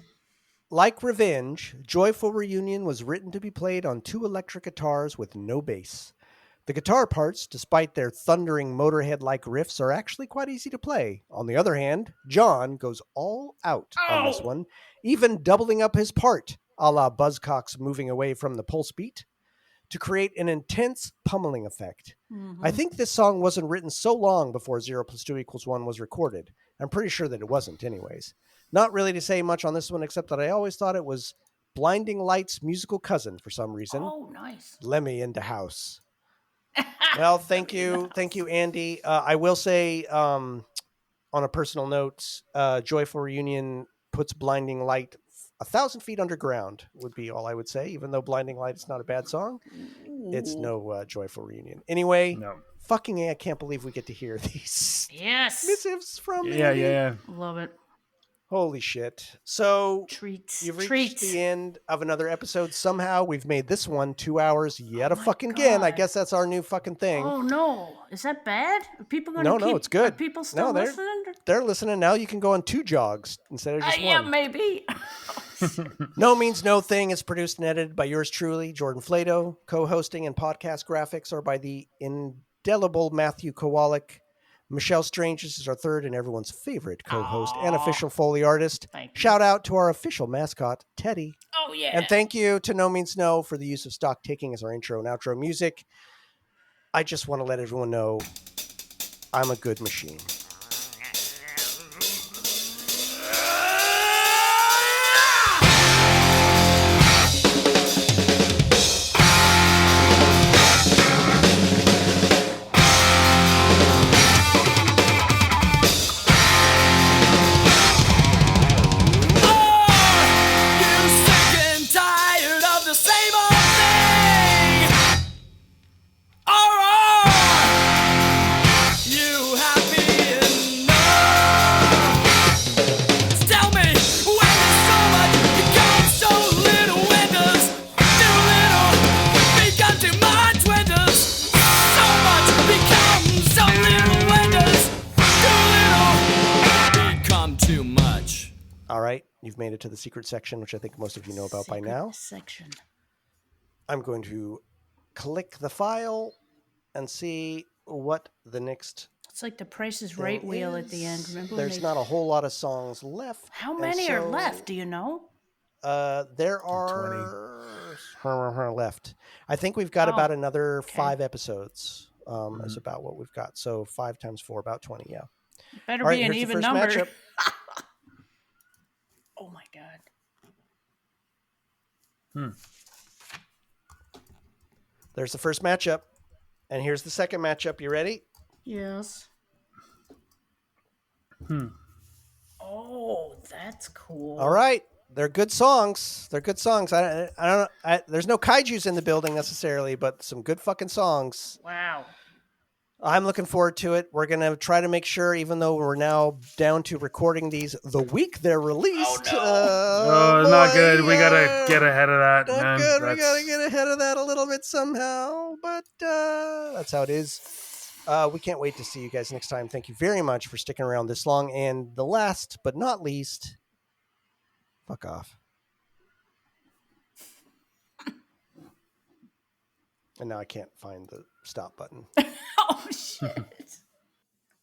Like Revenge, Joyful Reunion was written to be played on two electric guitars with no bass. The guitar parts, despite their thundering Motorhead-like riffs, are actually quite easy to play. On the other hand, John goes all out on this one, even doubling up his part, a la Buzzcocks moving away from the pulse beat, to create an intense pummeling effect. I think this song wasn't written so long before 0 + 2 = 1 was recorded. I'm pretty sure that it wasn't anyways. Not really to say much on this one, except that I always thought it was Blinding Light's musical cousin for some reason. Oh, nice. Lemmy into house. Well, thank you, Andy. I will say, on a personal note, Joyful Reunion puts Blinding Light 1,000 feet underground would be all I would say. Even though Blinding Light is not a bad song, it's no Joyful Reunion. Anyway, fucking A, I can't believe we get to hear these missives from Andy. Yeah. Love it. Holy shit. So Treats. you've reached the end of another episode. Somehow we've made this one 2 hours yet again. I guess that's our new fucking thing. Oh no. Is that bad? Are people going to No, it's good. Are people still listening? They're listening now. You can go on 2 jogs instead of just one. Yeah, maybe. No Means No Thing is produced and edited by yours truly, Jordan Flato. Co-hosting and podcast graphics are by the indelible Matthew Kowalik. Michelle Stranges is our third and everyone's favorite co-host and official Foley artist. Shout out to our official mascot, Teddy. Oh, yeah. And thank you to No Means No for the use of stock taking as our intro and outro music. I just want to let everyone know I'm a good machine. You sick and tired of the same old thing? we've made it to the secret section, which I think most of you know about by Secret now. Section. I'm going to click the file and see what the next. It's like the Price is Right thing wheel at the end. is. Remember when There's not a whole lot of songs left. How and many are so, left? Do you know? There are left. I think we've got Oh, about another okay. 5 episodes. Is about what we've got. So 5 times 4, about 20. Yeah. Better All right, be an here's the even first number. matchup. Oh my god. There's the first matchup, and here's the second matchup. You ready? Yes. Oh, that's cool. All right. They're good songs. I don't know. There's no kaijus in the building necessarily, but some good fucking songs. Wow. I'm looking forward to it. We're going to try to make sure, even though we're now down to recording these the week they're released. Not good. We got to get ahead of that, Not man. good. We got to get ahead of that a little bit somehow, but that's how it is. We can't wait to see you guys next time. Thank you very much for sticking around this long. And the last but not least, fuck off. And now I can't find the stop button. Oh shit.